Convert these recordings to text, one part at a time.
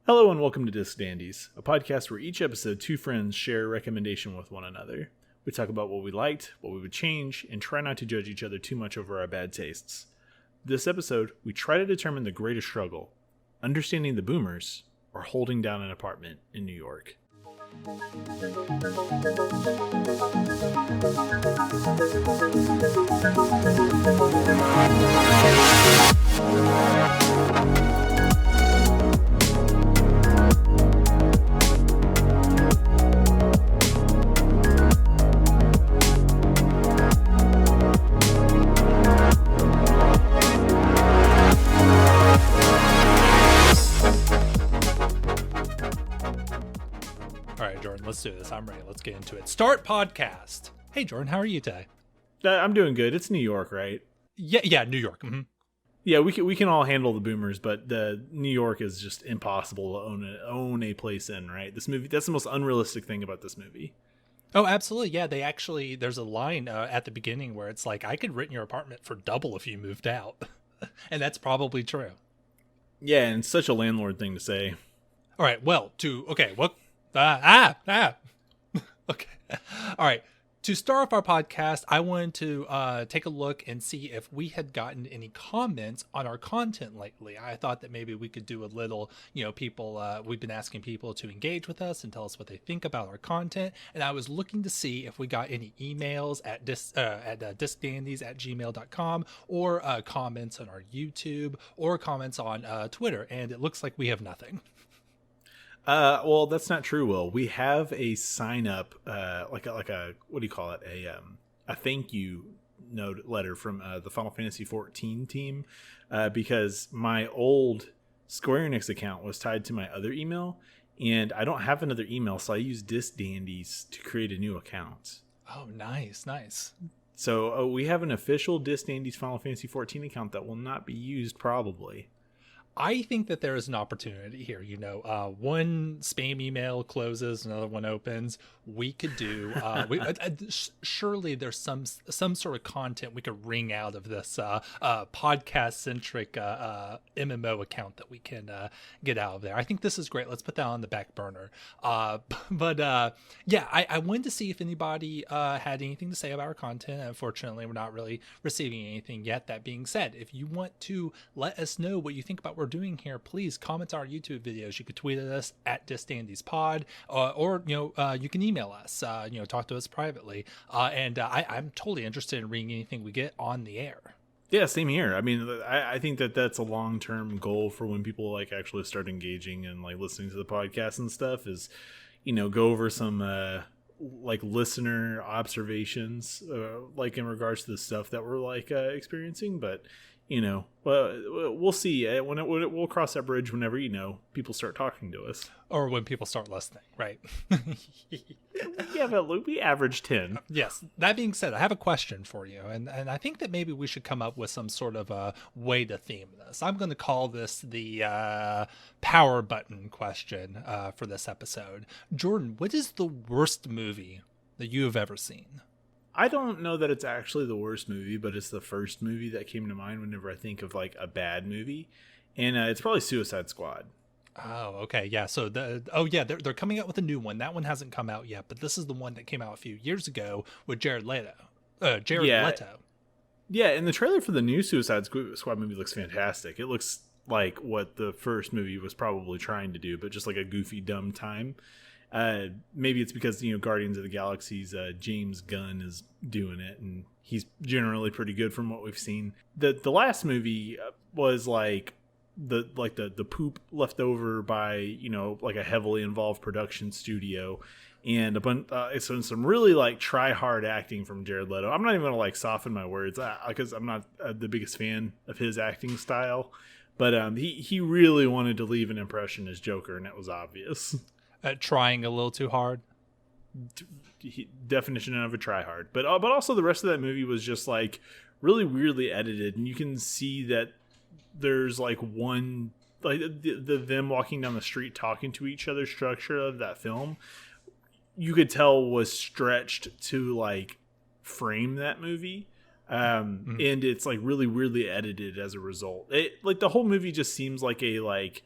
Hello and welcome to Dandies, a podcast where each episode two friends share a recommendation with one another. We talk about what we liked, what we would change, and try not to judge each other too much over our bad tastes. This episode, we try to determine the greatest struggle, understanding the boomers or holding down an apartment in New York. Let's do this. I'm ready. Let's get into it. Start podcast. Hey, Jordan, how are you today? I'm doing good. It's New York, right? Yeah, New York. Mm-hmm. Yeah, we can all handle the boomers, but the New York is just impossible to own a place in, right? This movie, that's the most unrealistic thing about this movie. Oh, absolutely. Yeah, there's a line at the beginning where it's like, I could rent your apartment for double if you moved out. And that's probably true. Yeah, and it's such a landlord thing to say. All right, well, okay. All right. To start off our podcast, I wanted to take a look and see if we had gotten any comments on our content lately. I thought that maybe we could do a little, people, we've been asking people to engage with us and tell us what they think about our content. And I was looking to see if we got any emails at discdandies@gmail.com or comments on our YouTube or comments on Twitter. And it looks like we have nothing. Well, that's not true, Will. We have a sign up, like a what do you call it? A thank you note letter from the Final Fantasy 14 team, because my old Square Enix account was tied to my other email, and I don't have another email, so I use Dandies to create a new account. Oh, nice. So we have an official Dandies Final Fantasy 14 account that will not be used probably. I think that there is an opportunity here. One spam email closes, another one opens. We could do. Surely there's some sort of content we could wring out of this podcast centric MMO account that we can get out of there. I think this is great. Let's put that on the back burner. I wanted to see if anybody had anything to say about our content. Unfortunately, we're not really receiving anything yet. That being said, if you want to let us know what you think about what we're doing here, please comment on our YouTube videos. You could tweet at us at DisDandiesPod, or you can email us. Talk to us privately. I'm totally interested in reading anything we get on the air. Yeah, same here. I mean, I think that that's a long-term goal for when people like actually start engaging and like listening to the podcast and stuff. Is go over some like listener observations, like in regards to the stuff that we're like experiencing, but. We'll see. We'll cross that bridge whenever people start talking to us, or when people start listening, right? Yeah, but we average 10. Yes. That being said, I have a question for you, and I think that maybe we should come up with some sort of a way to theme this. I'm going to call this the power button question for this episode. Jordan, what is the worst movie that you have ever seen? I don't know that it's actually the worst movie, but it's the first movie that came to mind whenever I think of like a bad movie, and it's probably Suicide Squad. Oh, okay, yeah. So they're coming out with a new one. That one hasn't come out yet, but this is the one that came out a few years ago with Jared Leto. Yeah, and the trailer for the new Suicide Squad movie looks fantastic. It looks like what the first movie was probably trying to do, but just like a goofy, dumb time. Maybe it's because Guardians of the Galaxy's James Gunn is doing it, and he's generally pretty good from what we've seen. The last movie was like the poop left over by like a heavily involved production studio, and a bunch some really like try hard acting from Jared Leto. I'm not even gonna like soften my words because I'm not the biggest fan of his acting style, but he really wanted to leave an impression as Joker, and it was obvious. Trying a little too hard. Definition of a try hard, but also the rest of that movie was just like really weirdly edited, and you can see that there's like one like them walking down the street talking to each other structure of that film. You could tell was stretched to like frame that movie. And it's like really weirdly edited as a result. It like the whole movie just seems like a like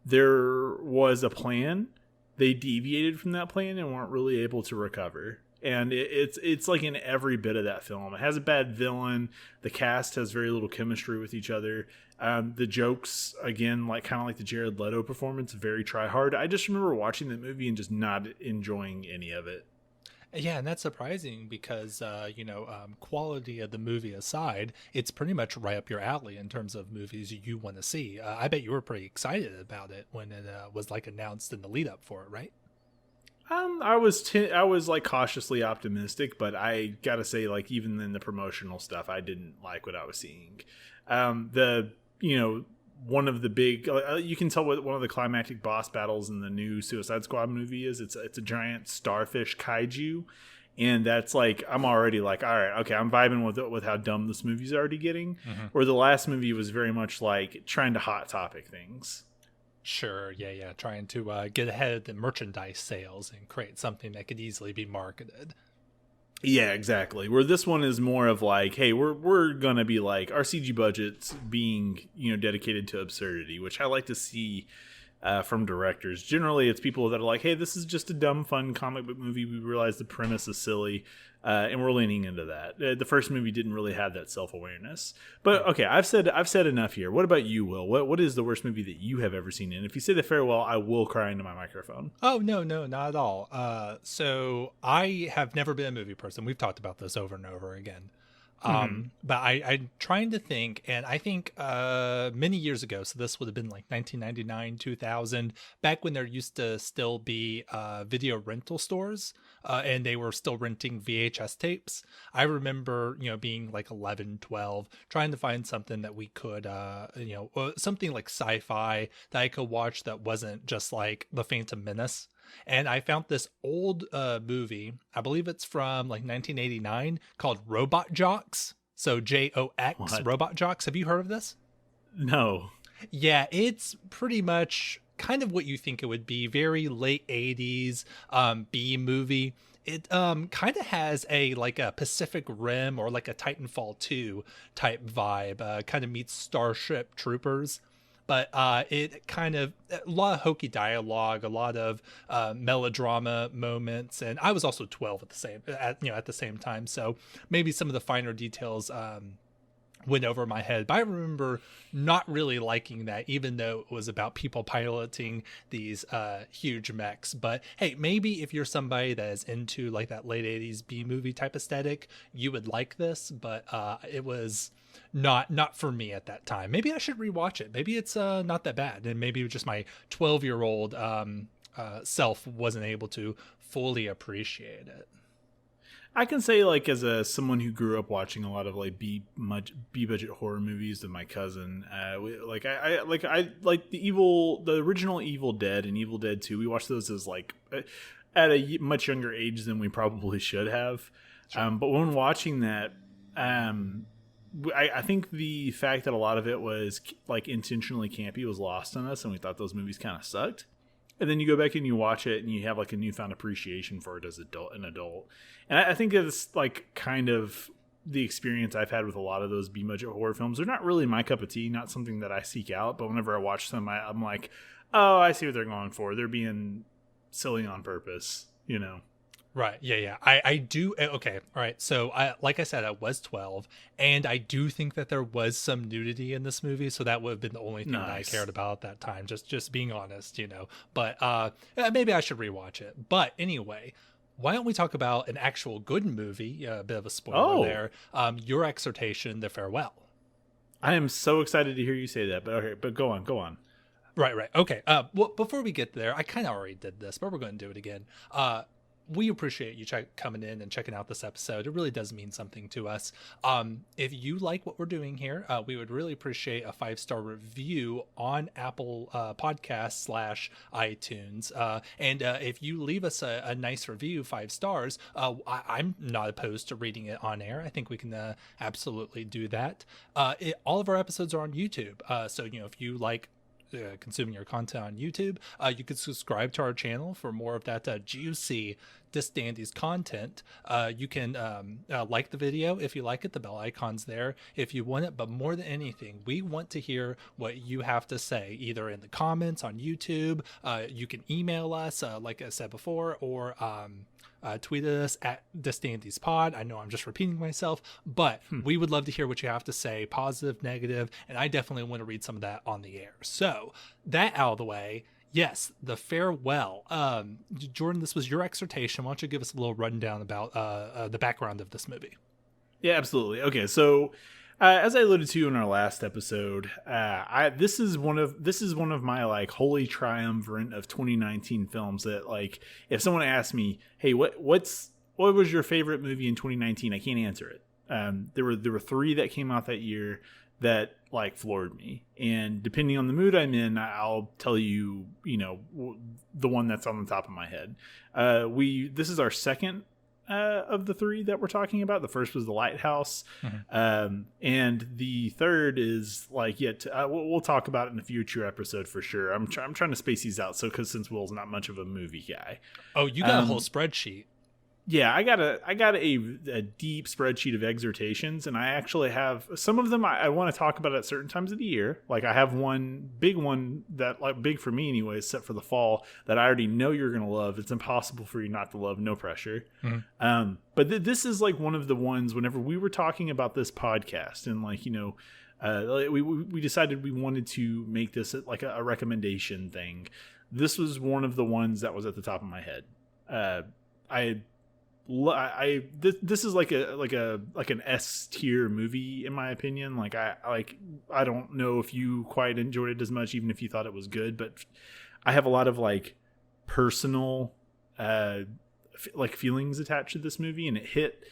there was a plan. They deviated from that plan and weren't really able to recover. And it's like in every bit of that film. It has a bad villain. The cast has very little chemistry with each other. The jokes, again, like kind of like the Jared Leto performance, very try hard. I just remember watching that movie and just not enjoying any of it. Yeah, and that's surprising because, quality of the movie aside, it's pretty much right up your alley in terms of movies you want to see. I bet you were pretty excited about it when it was like announced in the lead up for it, right? I was like cautiously optimistic, but I gotta say, like even in the promotional stuff, I didn't like what I was seeing. The one of the big you can tell what one of the climactic boss battles in the new Suicide Squad movie is. It's a giant starfish kaiju, and that's like I'm already like, all right, okay, I'm vibing with how dumb this movie's already getting. Mm-hmm. Where the last movie was very much like trying to hot topic things. Sure, yeah. Trying to get ahead of the merchandise sales and create something that could easily be marketed. Yeah, exactly. Where this one is more of like, hey, we're gonna be like our CG budget's being dedicated to absurdity, which I like to see from directors. Generally, it's people that are like, hey, this is just a dumb, fun comic book movie. We realize the premise is silly, and we're leaning into that. The first movie didn't really have that self-awareness. But okay, I've said enough here. What about you, Will? What is the worst movie that you have ever seen? And if you say the farewell, I will cry into my microphone. Oh, no, not at all. So I have never been a movie person. We've talked about this over and over again. But I'm trying to think, and I think many years ago, so this would have been like 1999, 2000, back when there used to still be video rental stores, and they were still renting VHS tapes. I remember, being like 11, 12, trying to find something that we could, something like sci-fi that I could watch that wasn't just like The Phantom Menace. And I found this old movie, I believe it's from like 1989, called Robot Jocks. So JOX, What? Robot Jocks. Have you heard of this? No. Yeah, it's pretty much kind of what you think it would be. Very late 80s B movie. It kind of has a Pacific Rim or like a Titanfall 2 type vibe. Kind of meets Starship Troopers. But it kind of a lot of hokey dialogue, a lot of melodrama moments, and I was also 12 at the same time, so maybe some of the finer details went over my head. But I remember not really liking that, even though it was about people piloting these huge mechs. But hey, maybe if you're somebody that is into like that late 80s B movie type aesthetic, you would like this. But it was not for me at that time. Maybe I should rewatch it. Maybe it's not that bad, and maybe just my 12-year-old self wasn't able to fully appreciate it. I can say, like, as someone who grew up watching a lot of like B budget horror movies with my cousin, I like the original Evil Dead and Evil Dead 2. We watched those as like at a much younger age than we probably should have. Sure. But when watching that, I think the fact that a lot of it was like intentionally campy was lost on us, and we thought those movies kind of sucked. And then you go back and you watch it, and you have like a newfound appreciation for it as an adult. And I think it's like kind of the experience I've had with a lot of those B-budget horror films. They're not really my cup of tea, not something that I seek out. But whenever I watch them, I'm like, oh, I see what they're going for. They're being silly on purpose, Right. Yeah. I do. Okay. All right. So like I said, I was 12, and I do think that there was some nudity in this movie. So that would have been the only thing that I cared about at that time. Just being honest, but maybe I should rewatch it. But anyway, why don't we talk about an actual good movie? A bit of a spoiler there. Your exhortation, The Farewell. I am so excited to hear you say that, but okay, but go on. Right. Okay. Well, before we get there, I kind of already did this, but we're going to do it again. We appreciate you coming in and checking out this episode. It really does mean something to us. If you like what we're doing here, we would really appreciate a 5-star review on Apple Podcasts / iTunes. And if you leave us a nice review, 5 stars, I'm not opposed to reading it on air. I think we can absolutely do that. All of our episodes are on YouTube. So, if you like consuming your content on YouTube, you could subscribe to our channel for more of that juicy Dandies content, you can like the video if you like it. The bell icon's there if you want it. But more than anything, we want to hear what you have to say, either in the comments on YouTube. You can email us, like I said before, or tweet us at DisDandiesPod. I know I'm just repeating myself, but we would love to hear what you have to say, positive, negative, and I definitely want to read some of that on the air. So that out of the way, yes, the farewell. Jordan, this was your exhortation. Why don't you give us a little rundown about the background of this movie? Yeah, absolutely. Okay, so as I alluded to in our last episode, this is one of my like holy triumvirate of 2019 films that, like, if someone asked me, hey, what was your favorite movie in 2019, I can't answer it. There were three that came out that year that like floored me, and depending on the mood I'm in, I'll tell you, the one that's on the top of my head. This is our second of the three that we're talking about. The first was The Lighthouse, and the third is like we'll talk about it in a future episode for sure. I'm trying to space these out, since Will's not much of a movie guy. Oh, you got a whole spreadsheet. Yeah, I got a deep spreadsheet of exhortations, and I actually have some of them I want to talk about at certain times of the year. Like I have one that, like, big for me anyway, set for the fall, that I already know you're going to love. It's impossible for you not to love, no pressure. But this is like one of the ones whenever we were talking about this podcast, and like, we decided we wanted to make this like a recommendation thing. This was one of the ones that was at the top of my head. This is like an S tier movie in my opinion. Like I don't know if you quite enjoyed it as much, even if you thought it was good, but I have a lot of like personal like feelings attached to this movie, and it hit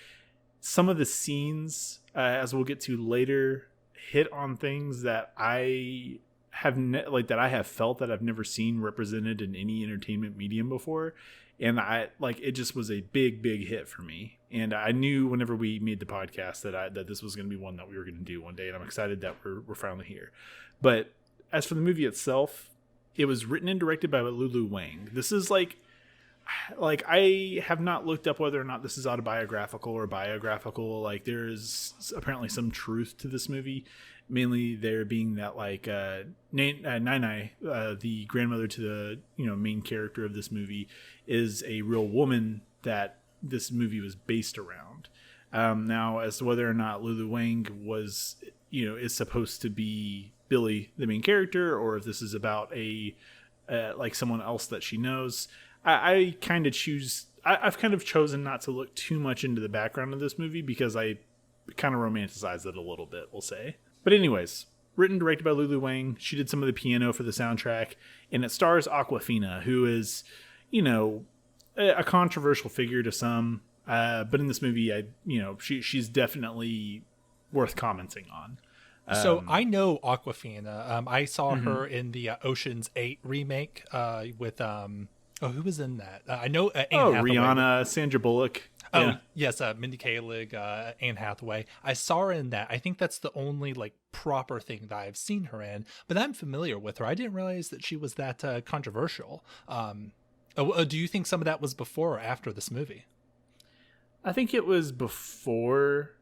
some of the scenes, as we'll get to later, hit on things that I have that I have felt that I've never seen represented in any entertainment medium before. And it just was a big hit for me. And I knew whenever we made the podcast that this was going to be one that we were going to do one day. And I'm excited that we're finally here. But as for the movie itself, it was written and directed by Lulu Wang. This is like I have not looked up whether or not this is autobiographical or biographical. Like, there's apparently some truth to this movie. Mainly there being that like Nai, the grandmother to the main character of this movie, is a real woman that this movie was based around. Now, as to whether or not Lulu Wang is supposed to be Billy, the main character, or if this is about like someone else that she knows, I've kind of chosen not to look too much into the background of this movie because I kind of romanticize it a little bit, we'll say. But anyways, written and directed by Lulu Wang. She did some of the piano for the soundtrack, and it stars Awkwafina, who is, a controversial figure to some. But in this movie, she's definitely worth commenting on. So I know Awkwafina. I saw her in the Ocean's 8 remake with who was in that? I know Anne Hathaway. Rihanna, Sandra Bullock. Oh, yeah. Yes, Mindy Kaling, Anne Hathaway. I saw her in that. I think that's the only like proper thing that I've seen her in, but I'm familiar with her. I didn't realize that she was that controversial. Do you think some of that was before or after this movie? I think it was before.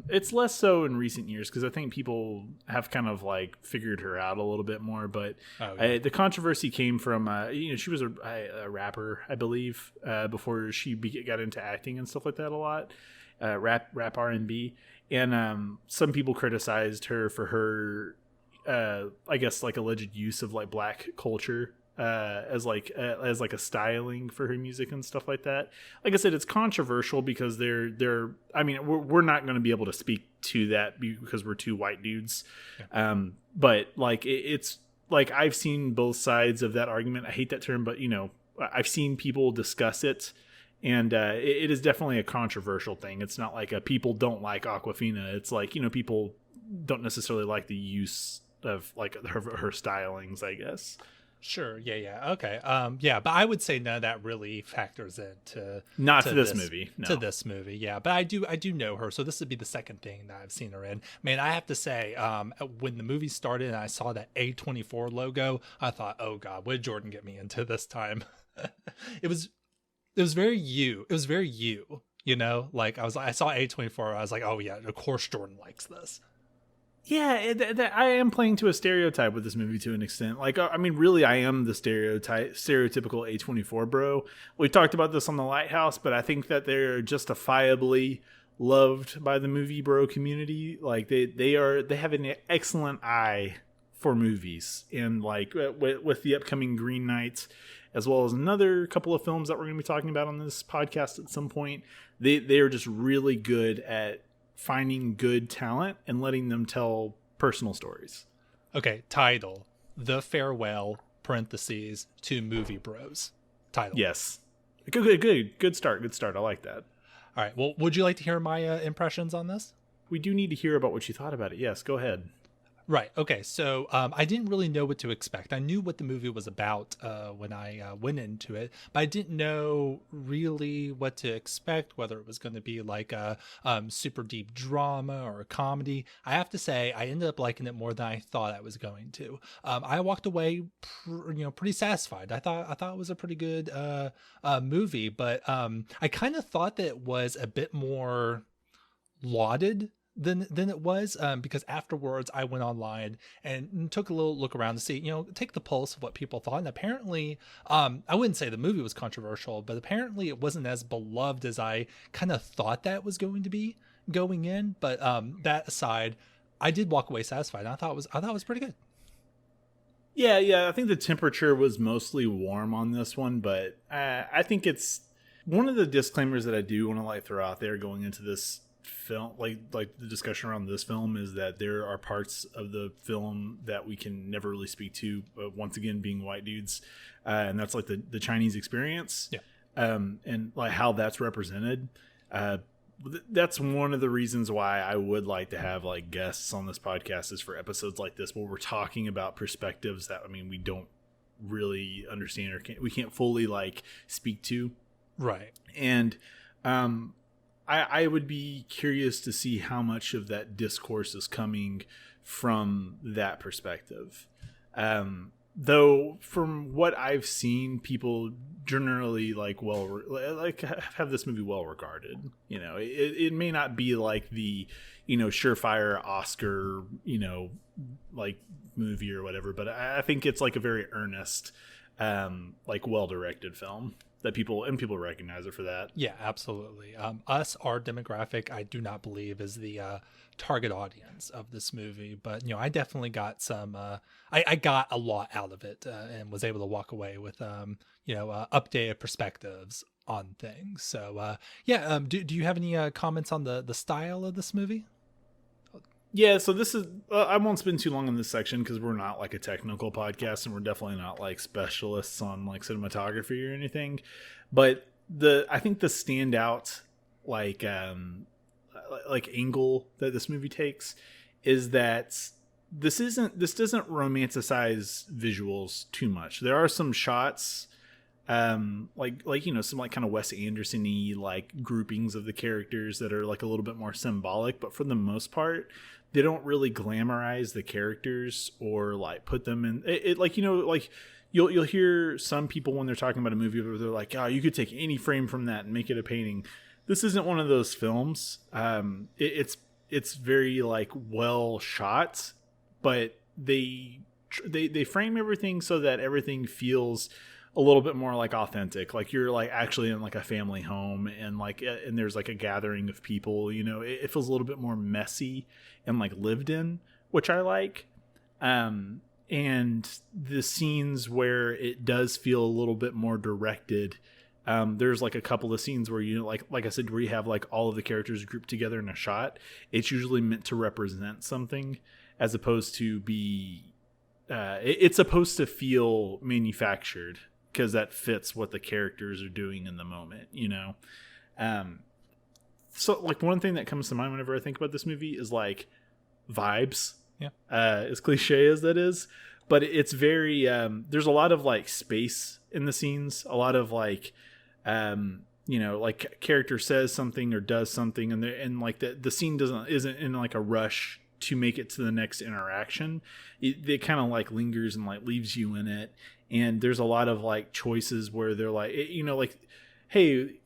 It's less so in recent years because I think people have kind of like figured her out a little bit more. But the controversy came from she was a rapper, I believe, before she got into acting and stuff like that a lot, rap R&B, and some people criticized her for her I guess like alleged use of like black culture as a styling for her music and stuff like that. Like I said, it's controversial because we're not going to be able to speak to that because we're two white dudes. Yeah. But like it's like I've seen both sides of that argument. I hate that term, but I've seen people discuss it, and it is definitely a controversial thing. It's not like people don't like Awkwafina. It's like people don't necessarily like the use of like her stylings, I guess. Sure. Yeah. Okay. But I would say none of that really factors into this movie. No. To this movie. Yeah. But I do know her. So this would be the second thing that I've seen her in. Man, I have to say, when the movie started and I saw that A24 logo, I thought, oh God, what did Jordan get me into this time? It was it was very you. It was very you. You know, like I saw A24. I was like, oh yeah, of course Jordan likes this. Yeah, I am playing to a stereotype with this movie to an extent. Like, I mean, really, I am the stereotypical A24 bro. We talked about this on The Lighthouse, but I think that they're justifiably loved by the movie bro community. Like, they have an excellent eye for movies, and like with the upcoming Green Knight, as well as another couple of films that we're going to be talking about on this podcast at some point, they are just really good at finding good talent and letting them tell personal stories. Okay, title: The Farewell (parentheses) to Movie Bros. Title. Yes, good start. Good start. I like that. All right. Well, would you like to hear my impressions on this? We do need to hear about what you thought about it. Yes, go ahead. Right. Okay. So I didn't really know what to expect. I knew what the movie was about when I went into it, but I didn't know really what to expect, whether it was going to be like a super deep drama or a comedy. I have to say, I ended up liking it more than I thought I was going to. I walked away, pretty satisfied. I thought it was a pretty good movie, but I kind of thought that it was a bit more lauded than it was, because afterwards I went online and took a little look around to see, take the pulse of what people thought. And apparently, I wouldn't say the movie was controversial, but apparently it wasn't as beloved as I kind of thought that was going to be going in. But that aside, I did walk away satisfied. I thought it was pretty good. Yeah. I think the temperature was mostly warm on this one, but I think it's one of the disclaimers that I do want to like throw out there going into this film, like the discussion around this film, is that there are parts of the film that we can never really speak to, once again being white dudes, and that's like the Chinese experience, and like how that's represented. That's one of the reasons why I would like to have like guests on this podcast, is for episodes like this where we're talking about perspectives that, I mean, we don't really understand, or we can't fully like speak to, right? And I would be curious to see how much of that discourse is coming from that perspective. Though from what I've seen, people generally have this movie well regarded. It may not be like the, surefire Oscar, like movie or whatever, but I think it's like a very earnest, like well-directed film that people recognize it for that. Yeah, absolutely. Our demographic, I do not believe is the target audience of this movie, but I definitely got some. I got a lot out of it, and was able to walk away with updated perspectives on things. So do you have any comments on the style of this movie? Yeah, so this is, I won't spend too long on this section because we're not like a technical podcast, and we're definitely not like specialists on like cinematography or anything. But I think the standout like angle that this movie takes is that this doesn't romanticize visuals too much. There are some shots, some like kind of Wes Anderson-y like groupings of the characters that are like a little bit more symbolic, but for the most part, they don't really glamorize the characters or like put them in it like, you'll hear some people when they're talking about a movie where they're like, oh, you could take any frame from that and make it a painting. This isn't one of those films. It's very like well shot, but they frame everything so that everything feels a little bit more like authentic, like you're like actually in like a family home, and like and there's like a gathering of people. It feels a little bit more messy and like lived in, which I like. And the scenes where it does feel a little bit more directed, there's like a couple of scenes where like I said, where you have like all of the characters grouped together in a shot. It's usually meant to represent something, as opposed to be it's supposed to feel manufactured, because that fits what the characters are doing in the moment, So like one thing that comes to mind whenever I think about this movie is like vibes. Yeah. As cliche as that is, but it's very there's a lot of like space in the scenes, a lot of like like character says something or does something, and like the scene isn't in like a rush to make it to the next interaction. It kind of like lingers and like leaves you in it. And there's a lot of like choices where they're like, like hey,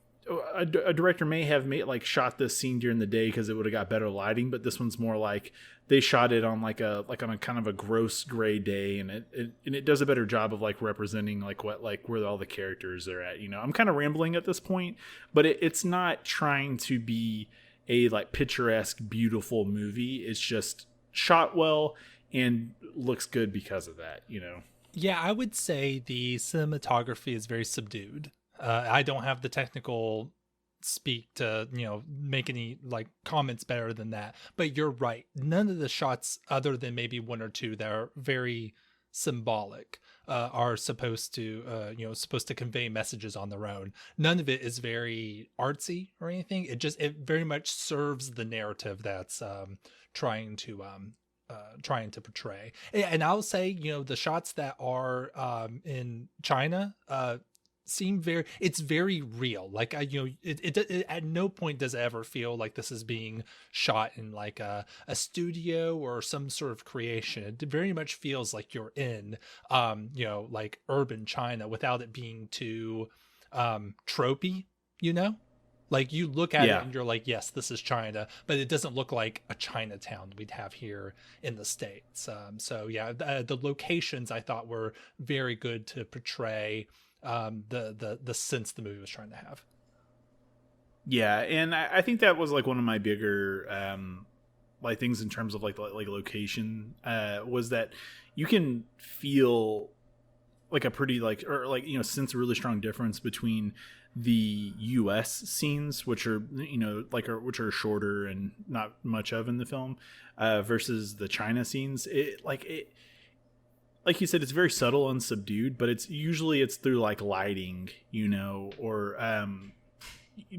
a director may have made like shot this scene during the day because it would have got better lighting, but this one's more like they shot it on like on a kind of a gross gray day, and it does a better job of like representing like what like where all the characters are at. I'm kind of rambling at this point, but it's not trying to be a like picturesque, beautiful movie. It's just shot well and looks good because of that. Yeah, I would say the cinematography is very subdued. I don't have the technical speak to make any like comments better than that, but you're right, none of the shots other than maybe one or two that are very symbolic are supposed to convey messages on their own. None of it is very artsy or anything. It very much serves the narrative that's trying to portray. And I'll say, the shots that are in China seem it's very real. Like it at no point does it ever feel like this is being shot in like a studio or some sort of creation. It very much feels like you're in like urban China without it being too tropey, like you look at it and you're like, yes, this is China, but it doesn't look like a Chinatown we'd have here in the States. So yeah, the locations I thought were very good to portray the sense the movie was trying to have. Yeah, and I think that was like one of my bigger like things in terms of like location was that you can feel like a pretty sense a really strong difference between the US scenes, which are which are shorter and not much of in the film, versus the China scenes. Like you said, it's very subtle and subdued, but it's through like lighting, or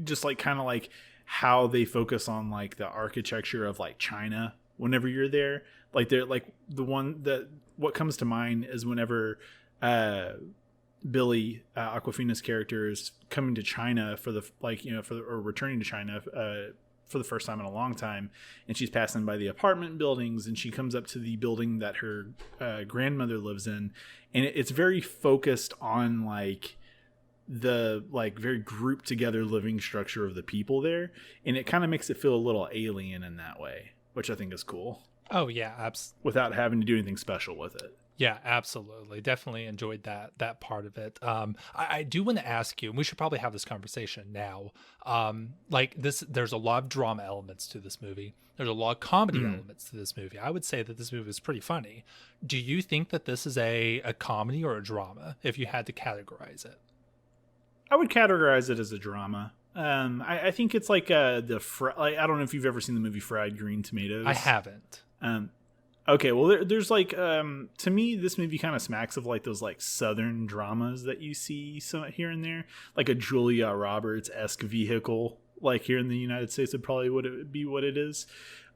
just like kind of like how they focus on like the architecture of like China whenever you're there. Like they're like what comes to mind is whenever Billy Aquafina's character is coming to China or returning to China for the first time in a long time, and she's passing by the apartment buildings, and she comes up to the building that her grandmother lives in, and it's very focused on like the like very grouped together living structure of the people there, and it kind of makes it feel a little alien in that way, which I think is cool. Oh yeah, without having to do anything special with it. Yeah, absolutely. Definitely enjoyed that part of it. I do want to ask you, and we should probably have this conversation now. There's a lot of drama elements to this movie. There's a lot of comedy elements to this movie. I would say that this movie is pretty funny. Do you think that this is a comedy or a drama, if you had to categorize it? I would categorize it as a drama. I think it's like I don't know if you've ever seen the movie Fried Green Tomatoes. I haven't. Okay, well, there's like, to me, this movie kind of smacks of like those like Southern dramas that you see here and there, like a Julia Roberts-esque vehicle, like here in the United States would probably be what it is.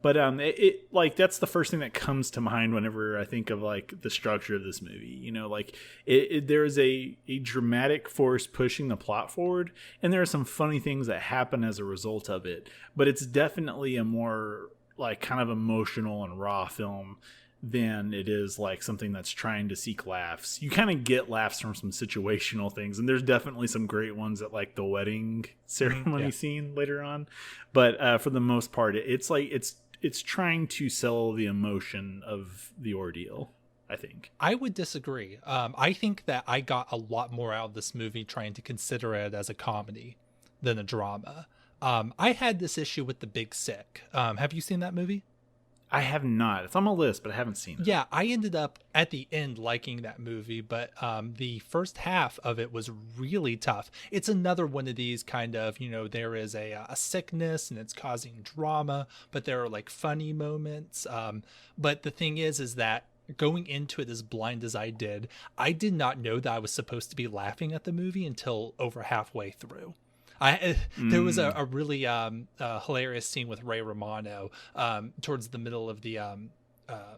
But it like that's the first thing that comes to mind whenever I think of like the structure of this movie. Like there is a dramatic force pushing the plot forward, and there are some funny things that happen as a result of it. But it's definitely a more like kind of emotional and raw film than it is like something that's trying to seek laughs. You kind of get laughs from some situational things, and there's definitely some great ones at like the wedding ceremony scene later on, but for the most part it's like it's trying to sell the emotion of the ordeal. I think I would disagree. I think that I got a lot more out of this movie trying to consider it as a comedy than a drama. I had this issue with The Big Sick. Have you seen that movie? I have not. It's on my list, but I haven't seen it. Yeah, I ended up at the end liking that movie, but the first half of it was really tough. It's another one of these kind of, there is a sickness and it's causing drama, but there are like funny moments. But the thing is that going into it as blind as I did not know that I was supposed to be laughing at the movie until over halfway through. There was a really hilarious scene with Ray Romano towards the middle of the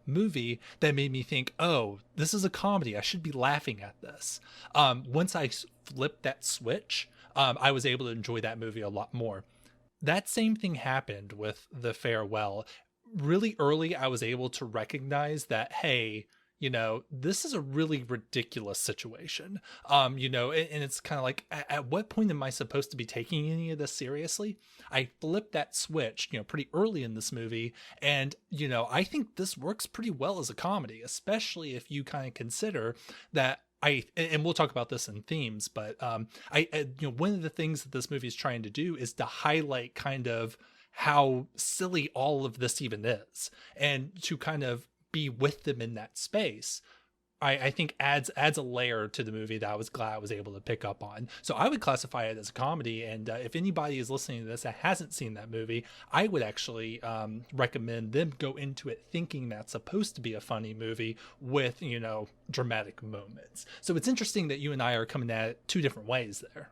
movie that made me think, oh, this is a comedy. I should be laughing at this. Once I flipped that switch, I was able to enjoy that movie a lot more. That same thing happened with The Farewell. Really early, I was able to recognize that, hey, this is a really ridiculous situation. And it's kind of like, at what point am I supposed to be taking any of this seriously? I flipped that switch, pretty early in this movie. And, I think this works pretty well as a comedy, especially if you kind of consider that and we'll talk about this in themes, but one of the things that this movie is trying to do is to highlight kind of how silly all of this even is, and to kind of be with them in that space. I think adds a layer to the movie that I was glad I was able to pick up on. So I would classify it as a comedy. And if anybody is listening to this that hasn't seen that movie, I would actually recommend them go into it thinking that's supposed to be a funny movie with, dramatic moments. So it's interesting that you and I are coming at it two different ways there.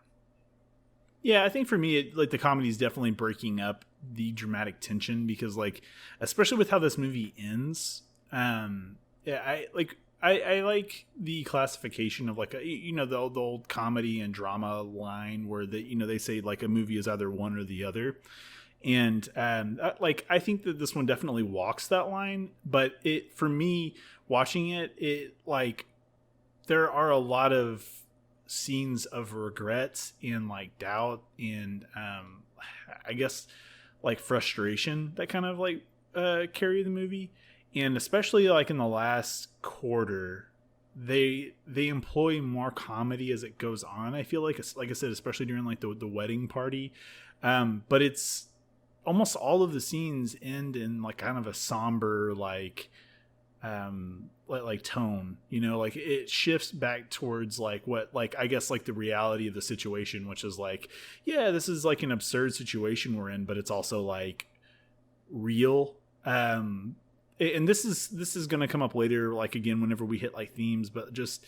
Yeah, I think for me, the comedy is definitely breaking up the dramatic tension, because especially with how this movie ends. I like the classification of the old comedy and drama line where they say a movie is either one or the other. And I think that this one definitely walks that line, but for me watching it there are a lot of scenes of regret and doubt and I guess frustration that kind of carry the movie. And especially in the last quarter, they employ more comedy as it goes on. I feel like I said, especially during the wedding party, but it's almost all of the scenes end in kind of a somber tone. It shifts back towards what I guess the reality of the situation, which is this is an absurd situation we're in, but it's also real. And this is going to come up later, again, whenever we hit themes, but just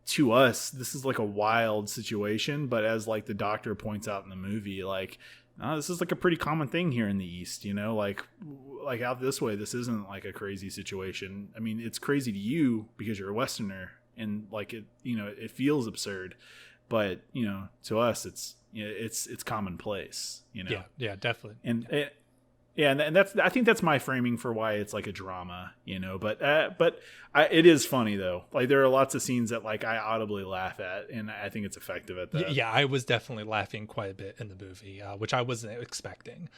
to us, this is a wild situation. But as the doctor points out in the movie, this is a pretty common thing here in the East, out this way, this isn't a crazy situation. I mean, it's crazy to you because you're a Westerner and it feels absurd, but to us, it's commonplace, Yeah, definitely. And and that's, I think that's my framing for why it's a drama, but it is funny though. There are lots of scenes that I audibly laugh at, and I think it's effective at that. Yeah, I was definitely laughing quite a bit in the movie, which I wasn't expecting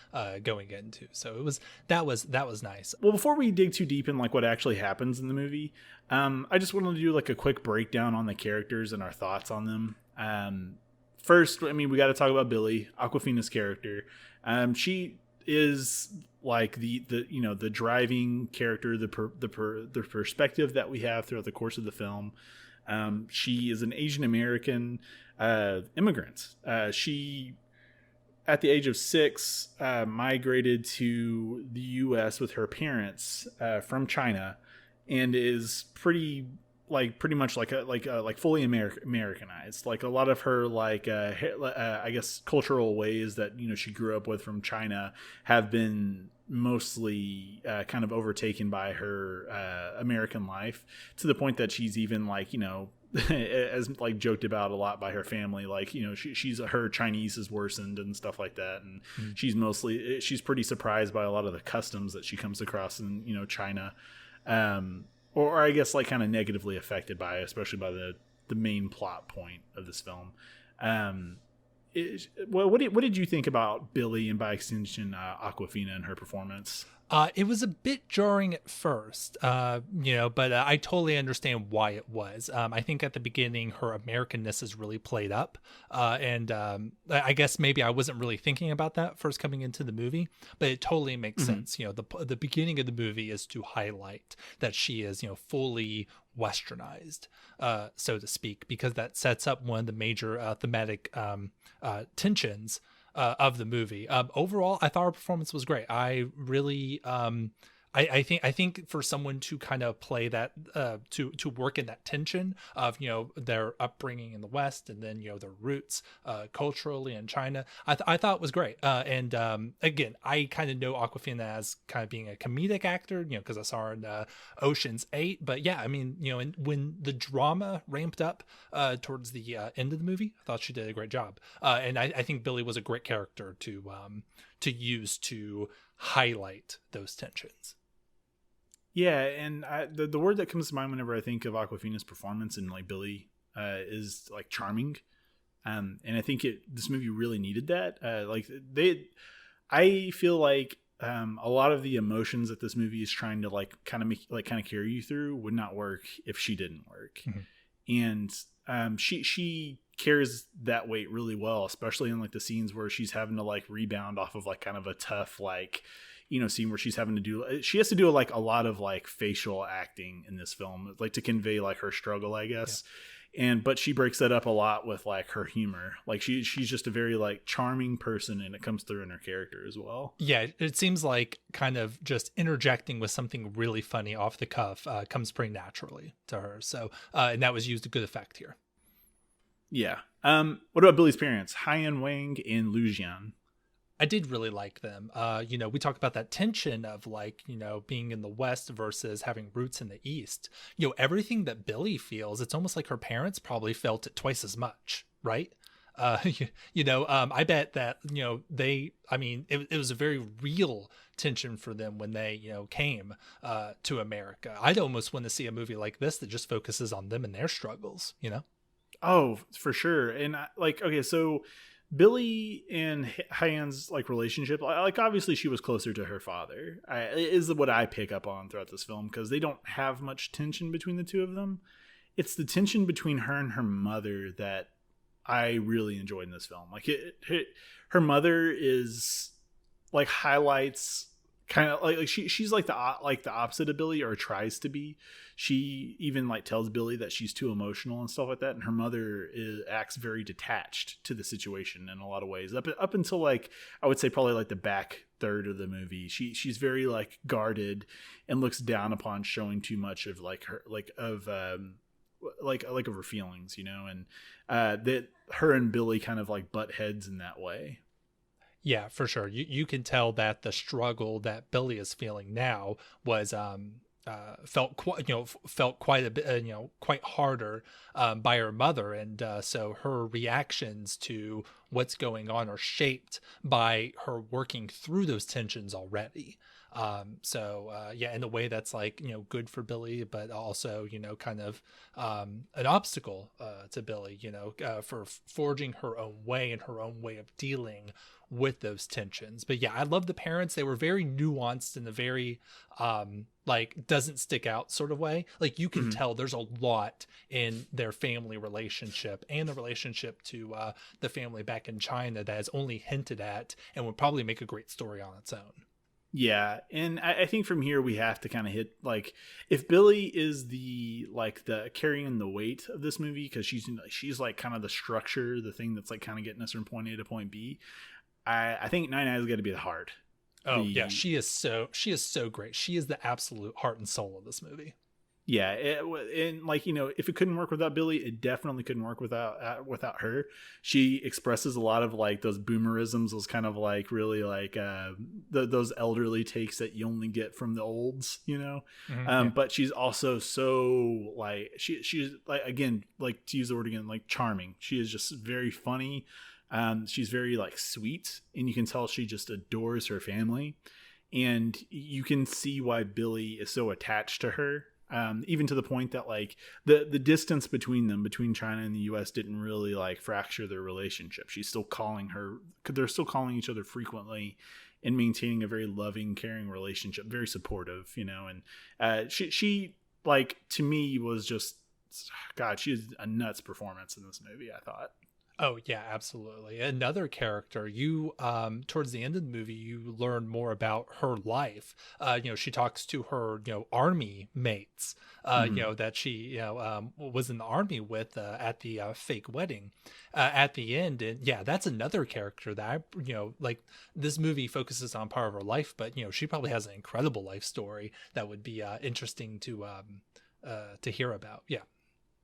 going into. So that was nice. Well, before we dig too deep in what actually happens in the movie, I just wanted to do a quick breakdown on the characters and our thoughts on them. First, I mean, we got to talk about Billy, Awkwafina's character. She is the driving character, the perspective that we have throughout the course of the film. She is an Asian American immigrant. She, at the age of 6, migrated to the U.S. with her parents from China, and is pretty much fully Americanized. A lot of her I guess cultural ways that she grew up with from China have been mostly kind of overtaken by her American life, to the point that she's even as joked about a lot by her family, she's her Chinese is worsened and stuff like that, and she's pretty surprised by a lot of the customs that she comes across in China. Or I guess kind of negatively affected by, especially by the main plot point of this film. What did you think about Billy and by extension Awkwafina and her performance? It was a bit jarring at first, but I totally understand why it was. I think at the beginning, her Americanness is really played up. And I guess maybe I wasn't really thinking about that first coming into the movie, but it totally makes sense. The beginning of the movie is to highlight that she is, fully westernized, so to speak, because that sets up one of the major thematic tensions of the movie. Overall, I thought her performance was great. I really, I think for someone to kind of play that, to work in that tension of, their upbringing in the West and then, their roots culturally in China, I thought it was great. And again, I kind of know Awkwafina as kind of being a comedic actor, because I saw her in Ocean's 8. But yeah, I mean, and when the drama ramped up towards the end of the movie, I thought she did a great job. And I think Billy was a great character to use to highlight those tensions. Yeah, and the word that comes to mind whenever I think of Aquafina's performance and like Billy is like charming. And I think this movie really needed that. I feel like a lot of the emotions that this movie is trying to like kind of carry you through would not work if she didn't work. And she carries that weight really well, especially in like the scenes where she's having to like rebound off of like kind of a tough like scene where she has to do like a lot of like facial acting in this film, like to convey like her struggle, I guess. But she breaks that up a lot with like her humor. Like she's just a very like charming person, and it comes through in her character as well. Yeah, it seems like kind of just interjecting with something really funny off the cuff comes pretty naturally to her. So and that was used to good effect here. Yeah. What about Billy's parents, Haiyan Wang and Lu Jian? I did really like them. We talk about that tension of like, being in the West versus having roots in the East. Everything that Billy feels, it's almost like her parents probably felt it twice as much, right? I bet that, it was a very real tension for them when they, came to America. I'd almost want to see a movie like this that just focuses on them and their struggles, Oh, for sure. And okay, so Billy and Hyan's like relationship, like obviously she was closer to her father, is what I pick up on throughout this film, because they don't have much tension between the two of them. It's the tension between her and her mother that I really enjoyed in this film. Like her mother is like highlights kind of like she's like the opposite of Billy, or tries to be. She even like tells Billy that she's too emotional and stuff like that, and her mother acts very detached to the situation in a lot of ways. Up until like I would say probably like the back third of the movie, she's very like guarded and looks down upon showing too much of like her of her feelings, and that her and Billy kind of like butt heads in that way. Yeah, for sure. You can tell that the struggle that Billy is feeling now was felt quite a bit quite harder by her mother, and so her reactions to what's going on are shaped by her working through those tensions already. In a way that's like good for Billy, but also kind of an obstacle to Billy, for forging her own way and her own way of dealing with those tensions. But yeah, I love the parents. They were very nuanced in a very doesn't stick out sort of way. Like you can tell there's a lot in their family relationship and the relationship to the family back in China that is only hinted at and would probably make a great story on its own. Yeah, and I think from here we have to kind of hit like, if Billy is the carrying the weight of this movie, because she's like kind of the structure, the thing that's like kind of getting us from point A to point B. I think Nine Eyes got to be the heart. Oh yeah, she is so great. She is the absolute heart and soul of this movie. Yeah, and like if it couldn't work without Billy, it definitely couldn't work without her. She expresses a lot of like those boomerisms, those kind of like really like those elderly takes that you only get from the olds, But she's also so like she's like, again, like to use the word again, like charming. She is just very funny. She's very like sweet, and you can tell she just adores her family, and you can see why Billy is so attached to her. Even to the point that like the distance between China and the US didn't really like fracture their relationship. They're still calling each other frequently and maintaining a very loving, caring relationship, very supportive, and she like, to me, was just, God, she has a nuts performance in this movie, I thought. Oh yeah, absolutely. Another character, you towards the end of the movie, you learn more about her life. She talks to her, army mates, that she, was in the army with at the fake wedding at the end. And yeah, that's another character that like this movie focuses on part of her life, but she probably has an incredible life story that would be interesting to hear about. Yeah.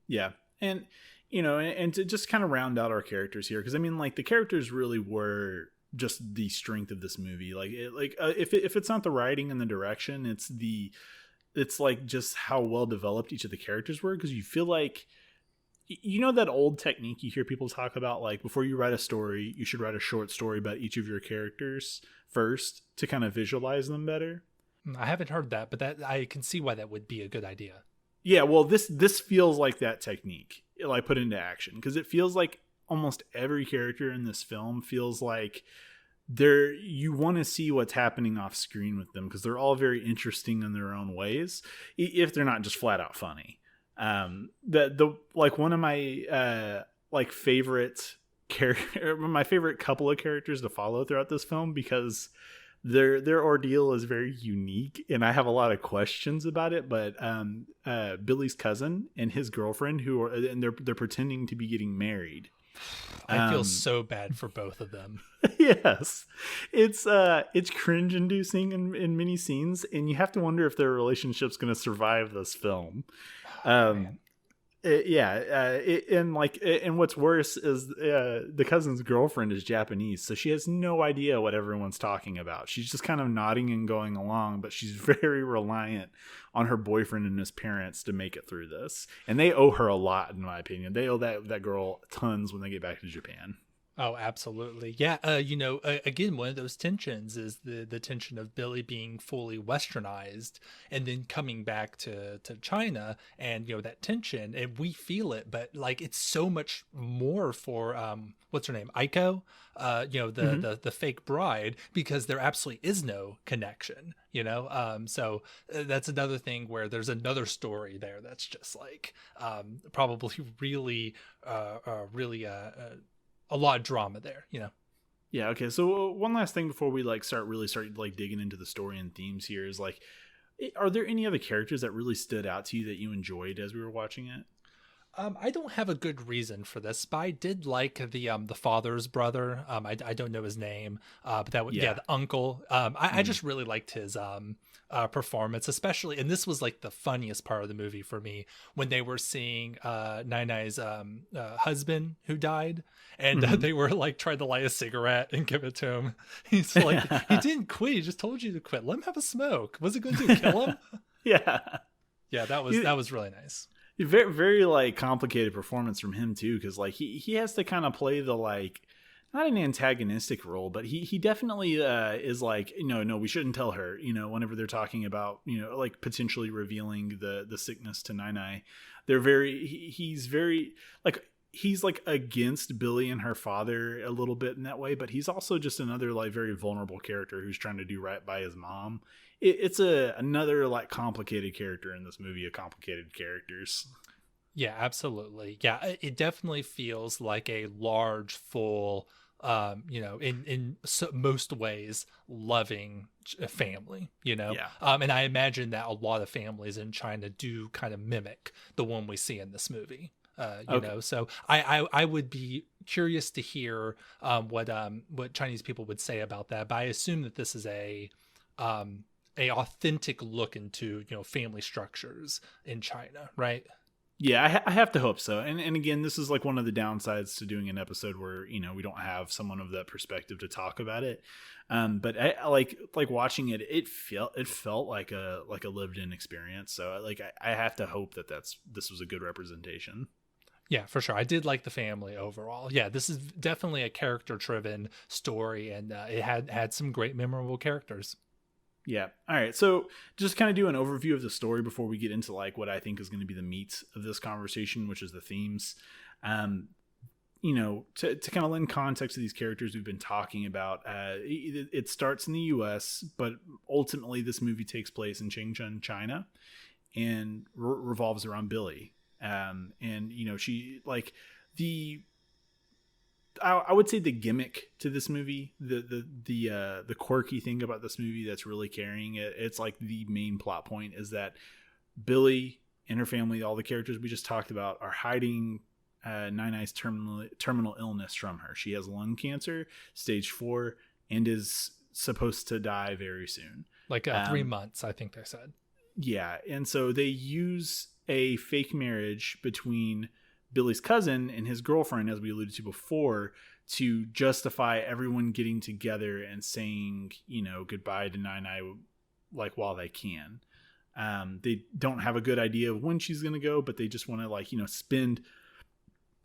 Yeah. And and to just kind of round out our characters here, because I mean, like, the characters really were just the strength of this movie. Like, if it's not the writing and the direction, it's like just how well developed each of the characters were. Because you feel like, that old technique you hear people talk about, like, before you write a story, you should write a short story about each of your characters first to kind of visualize them better. I haven't heard that, but that I can see why that would be a good idea. Yeah, well, this feels like that technique, like put into action, because it feels like almost every character in this film feels like you want to see what's happening off screen with them, because they're all very interesting in their own ways, if they're not just flat out funny. The like one of my like favorite character, my favorite couple of characters to follow throughout this film, because their ordeal is very unique and I have a lot of questions about it, but Billy's cousin and his girlfriend, they're pretending to be getting married. I feel so bad for both of them. Yes, it's cringe inducing in many scenes, and you have to wonder if their relationship's going to survive this film. Man. And what's worse is the cousin's girlfriend is Japanese, so she has no idea what everyone's talking about. She's just kind of nodding and going along, but she's very reliant on her boyfriend and his parents to make it through this, and they owe her a lot, in my opinion. They owe that girl tons when they get back to Japan. Oh, absolutely. Yeah. Again, one of those tensions is the tension of Billy being fully westernized and then coming back to China, and, that tension, and we feel it, but like, it's so much more for, what's her name? Aiko, the fake bride, because there absolutely is no connection, so that's another thing where there's another story there that's just like, probably really, a lot of drama there. Yeah. Okay. So one last thing before we start digging into the story and themes here is like, are there any other characters that really stood out to you that you enjoyed as we were watching it? I don't have a good reason for this, but I did like the father's brother. I don't know his name, but the uncle. I just really liked his performance, especially, and this was like the funniest part of the movie for me, when they were seeing Nai Nai's husband who died, and they were like trying to light a cigarette and give it to him. He's like, he didn't quit. He just told you to quit. Let him have a smoke. Was it going to kill him? Yeah. Yeah, that was really nice. Very, very like complicated performance from him too, because like he has to kind of play the like, not an antagonistic role, but he definitely is like, no, we shouldn't tell her, whenever they're talking about, like potentially revealing the sickness to Nai Nai. He's very like, he's like against Billy and her father a little bit in that way, but he's also just another like very vulnerable character who's trying to do right by his mom. It's another like complicated character in this movie of complicated characters. Yeah, absolutely. Yeah, it definitely feels like a large, full, in most ways, loving family, Yeah. And I imagine that a lot of families in China do kind of mimic the one we see in this movie. So I would be curious to hear what Chinese people would say about that, but I assume that this is a authentic look into family structures in China, right? Yeah, I have to hope so. And again, this is like one of the downsides to doing an episode where we don't have someone of that perspective to talk about it. But I like watching it. It felt like a lived-in experience. So like I have to hope that this was a good representation. Yeah, for sure. I did like the family overall. Yeah, this is definitely a character-driven story, and it had some great memorable characters. Yeah. All right. So just kind of do an overview of the story before we get into like what I think is going to be the meat of this conversation, which is the themes. To kind of lend context to these characters we've been talking about, it starts in the U.S., but ultimately this movie takes place in Shenzhen, China, and revolves around Billy. She like I would say the gimmick to this movie, the quirky thing about this movie that's really carrying it, it's like the main plot point is that Billy and her family, all the characters we just talked about, are hiding Nai Nai's terminal illness from her. She has lung cancer, stage 4, and is supposed to die very soon. Like 3 months, I think they said. Yeah, and so they use a fake marriage between Billy's cousin and his girlfriend, as we alluded to before, to justify everyone getting together and saying, goodbye to Nai Nai, like, while they can. They don't have a good idea of when she's going to go, but they just want to spend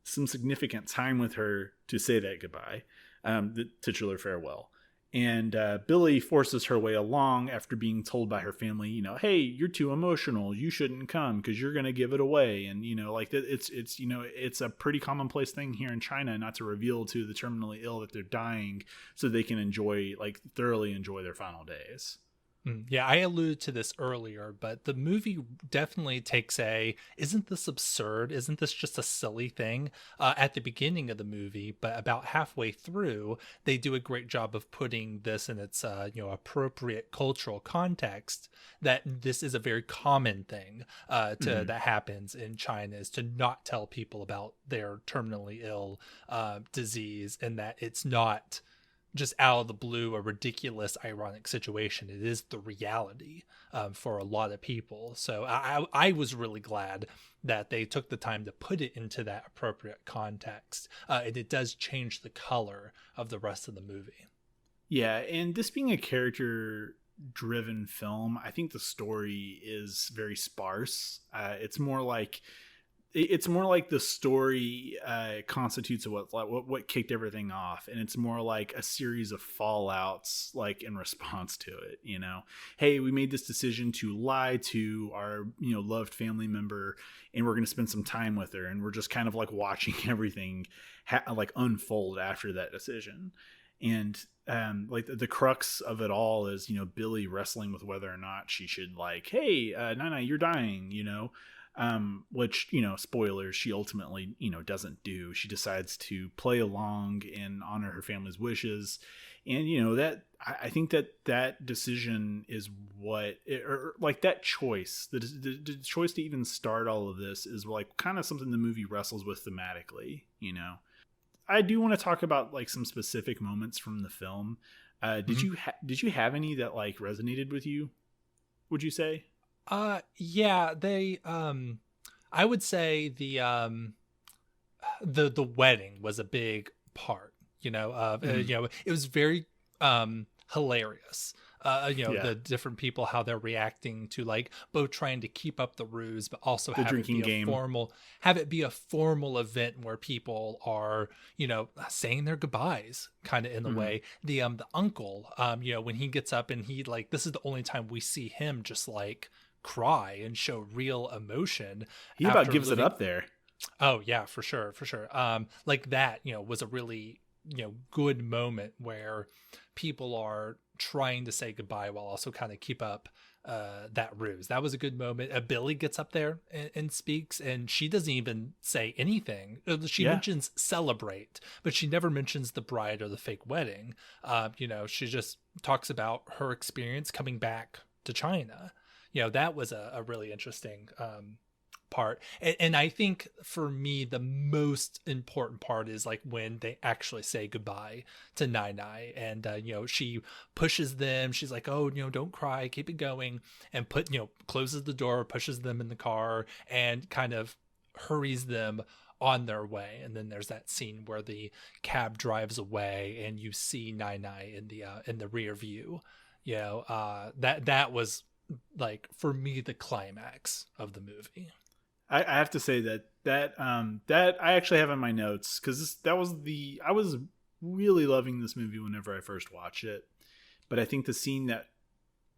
some significant time with her to say that goodbye, the titular farewell. And Billy forces her way along after being told by her family, hey, you're too emotional, you shouldn't come because you're going to give it away. And like that, it's a pretty commonplace thing here in China not to reveal to the terminally ill that they're dying, so they can thoroughly enjoy their final days. Yeah, I alluded to this earlier, but the movie definitely takes isn't this absurd? Isn't this just a silly thing? At the beginning of the movie, but about halfway through, they do a great job of putting this in its, appropriate cultural context, that this is a very common thing that happens in China, is to not tell people about their terminally ill disease, and that it's not just out of the blue a ridiculous ironic situation. It is the reality for a lot of people. So I was really glad that they took the time to put it into that appropriate context, and it does change the color of the rest of the movie. Yeah, and this being a character driven film, I think the story is very sparse. It's more like the story constitutes of what kicked everything off, and it's more like a series of fallouts, like in response to it. Hey, we made this decision to lie to our loved family member, and we're going to spend some time with her, and we're just kind of like watching everything unfold after that decision. And like the crux of it all is Billy wrestling with whether or not she should hey, Nana, you're dying, which spoilers, she ultimately doesn't do. She decides to play along and honor her family's wishes, and that I think that decision is that choice, the choice to even start all of this is kind of something the movie wrestles with thematically. I do want to talk about some specific moments from the film. Did you have any that resonated with you, would you say? Yeah, they I would say the wedding was a big part, it was very hilarious. Yeah. The different people, how they're reacting to both trying to keep up the ruse, but also The drinking game. have it be a formal event where people are, saying their goodbyes kind of in the way. The uncle, when he gets up and he this is the only time we see him just cry and show real emotion. He about gives it up there. Oh yeah, for sure. That, was a really, good moment where people are trying to say goodbye while also kind of keep up that ruse. That was a good moment. Billy gets up there and speaks, and she doesn't even say anything. She mentions celebrate, but she never mentions the bride or the fake wedding. She just talks about her experience coming back to China. That was a really interesting part. And I think for me, the most important part is when they actually say goodbye to Nai Nai, and, she pushes them. She's like, oh, don't cry, keep it going, and closes the door, pushes them in the car, and kind of hurries them on their way. And then there's that scene where the cab drives away and you see Nai Nai in the rear view. That was for me the climax of the movie. I have to say that I actually have in my notes, because I was really loving this movie whenever I first watched it, but I think the scene that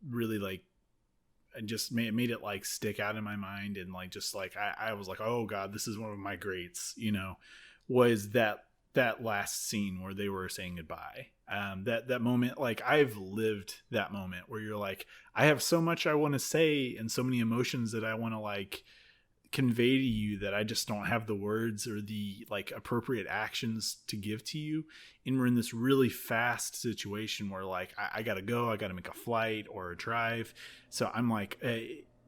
really just made it stick out in my mind, and I was like, oh god, this is one of my greats, was that last scene where they were saying goodbye. That moment, I've lived that moment where you're I have so much I want to say and so many emotions that I want to convey to you, that I just don't have the words or the appropriate actions to give to you. And we're in this really fast situation where I gotta go, I gotta make a flight or a drive. So I'm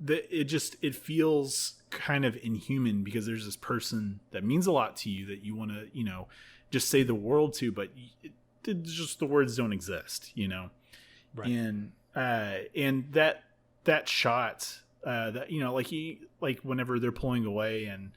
it feels kind of inhuman, because there's this person that means a lot to you that you want to just say the world to, but just the words don't exist, Right. And that shot, that whenever they're pulling away, and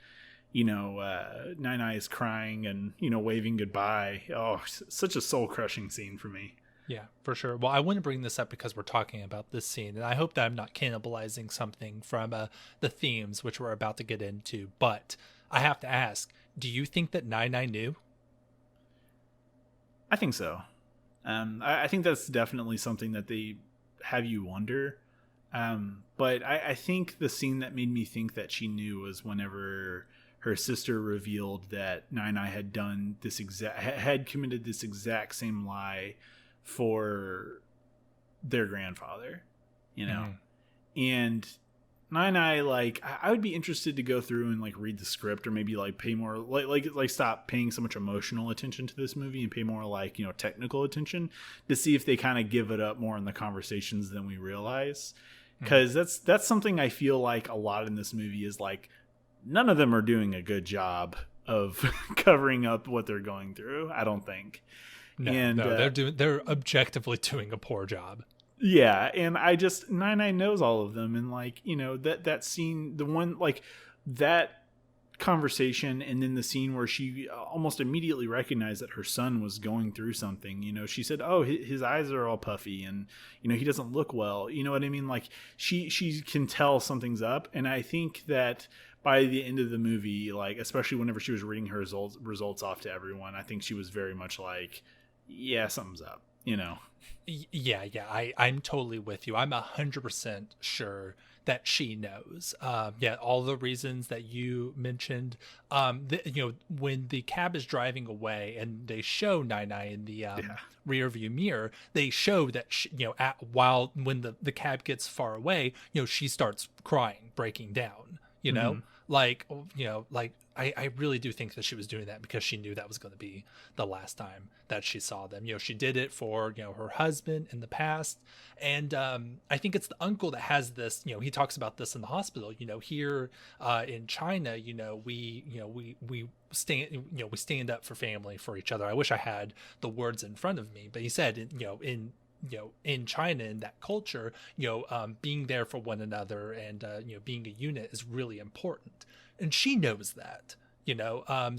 Nai Nai is crying and waving goodbye. Oh, such a soul crushing scene for me. Yeah, for sure. Well, I want to bring this up because we're talking about this scene, and I hope that I'm not cannibalizing something from the themes which we're about to get into. But I have to ask: do you think that Nai Nai knew? I think so. I think that's definitely something that they have you wonder. But I think the scene that made me think that she knew was whenever her sister revealed that Nine had done this had committed this exact same lie for their grandfather, you know. And Nine, like, I would be interested to go through and like read the script, or maybe like pay more like stop paying so much emotional attention to this movie and pay more like, you know, technical attention to see if they kind of give it up more in the conversations than we realize. Because that's something I feel like a lot in this movie is like none of them are doing a good job of covering up what they're going through, I don't think. No, they're objectively doing a poor job. Yeah, and I just Nine knows all of them, and like, you know, that scene, the one like that conversation, and then the scene where she almost immediately recognized that her son was going through something. You know, she said, "Oh, his eyes are all puffy, and you know he doesn't look well." You know what I mean? Like she can tell something's up, and I think that by the end of the movie, like especially whenever she was reading her results off to everyone, I think she was very much like, "Yeah, something's up." You know. Yeah, I'm totally with you. I'm 100% sure that she knows. Yeah, all the reasons that you mentioned. You know, when the cab is driving away and they show Nine in the rear view mirror, they show that she, you know, when the cab gets far away, you know, she starts crying, breaking down. You know, like, you know, like. I really do think that she was doing that because she knew that was going to be the last time that she saw them. You know, she did it for, you know, her husband in the past. And I think it's the uncle that has this, you know, he talks about this in the hospital, you know, here in China, you know, we stand up for family, for each other. I wish I had the words in front of me, but he said, in China, in that culture, being there for one another and, being a unit is really important. And she knows that,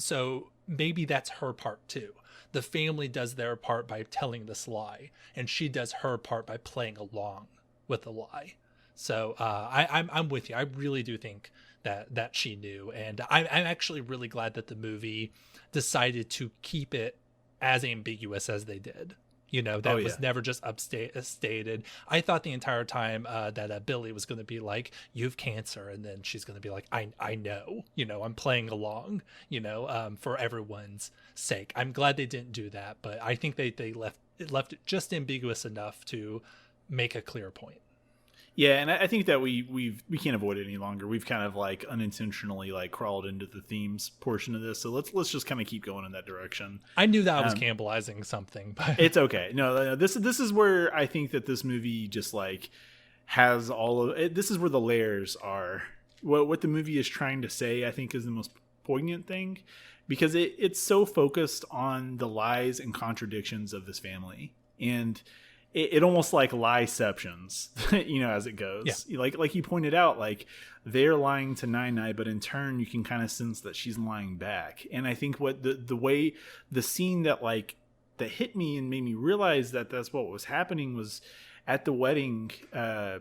so maybe that's her part too. The family does their part by telling this lie, and she does her part by playing along with the lie. So I'm with you. I really do think that she knew, and I'm actually really glad that the movie decided to keep it as ambiguous as they did. Was never just stated. I thought the entire time that Billy was going to be like, "You have cancer," and then she's going to be like, "I know, I'm playing along, for everyone's sake." I'm glad they didn't do that, but I think they left it just ambiguous enough to make a clear point. Yeah, and I think that we can't avoid it any longer. We've kind of like unintentionally like crawled into the themes portion of this, so let's just kind of keep going in that direction. I knew that I was cannibalizing something, but it's okay. No, this is where I think that this movie just like has all of it. This is where the layers are. What the movie is trying to say, I think, is the most poignant thing, because it's so focused on the lies and contradictions of this family, and it almost like lieceptions, as it goes. Yeah. Like you pointed out, like they're lying to Nai, but in turn you can kind of sense that she's lying back. And I think what the way the scene that hit me and made me realize that that's what was happening was at the wedding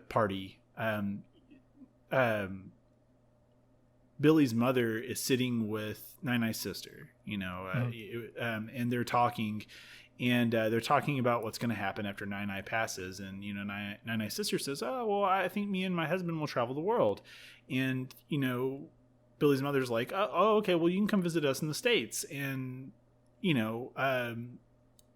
party. Billy's mother is sitting with Nai's sister, and they're talking. And they're talking about what's going to happen after Nai passes. And, Nai's sister says, "Oh, well, I think me and my husband will travel the world." And, Billy's mother's like, "Oh, okay, well, you can come visit us in the States." And,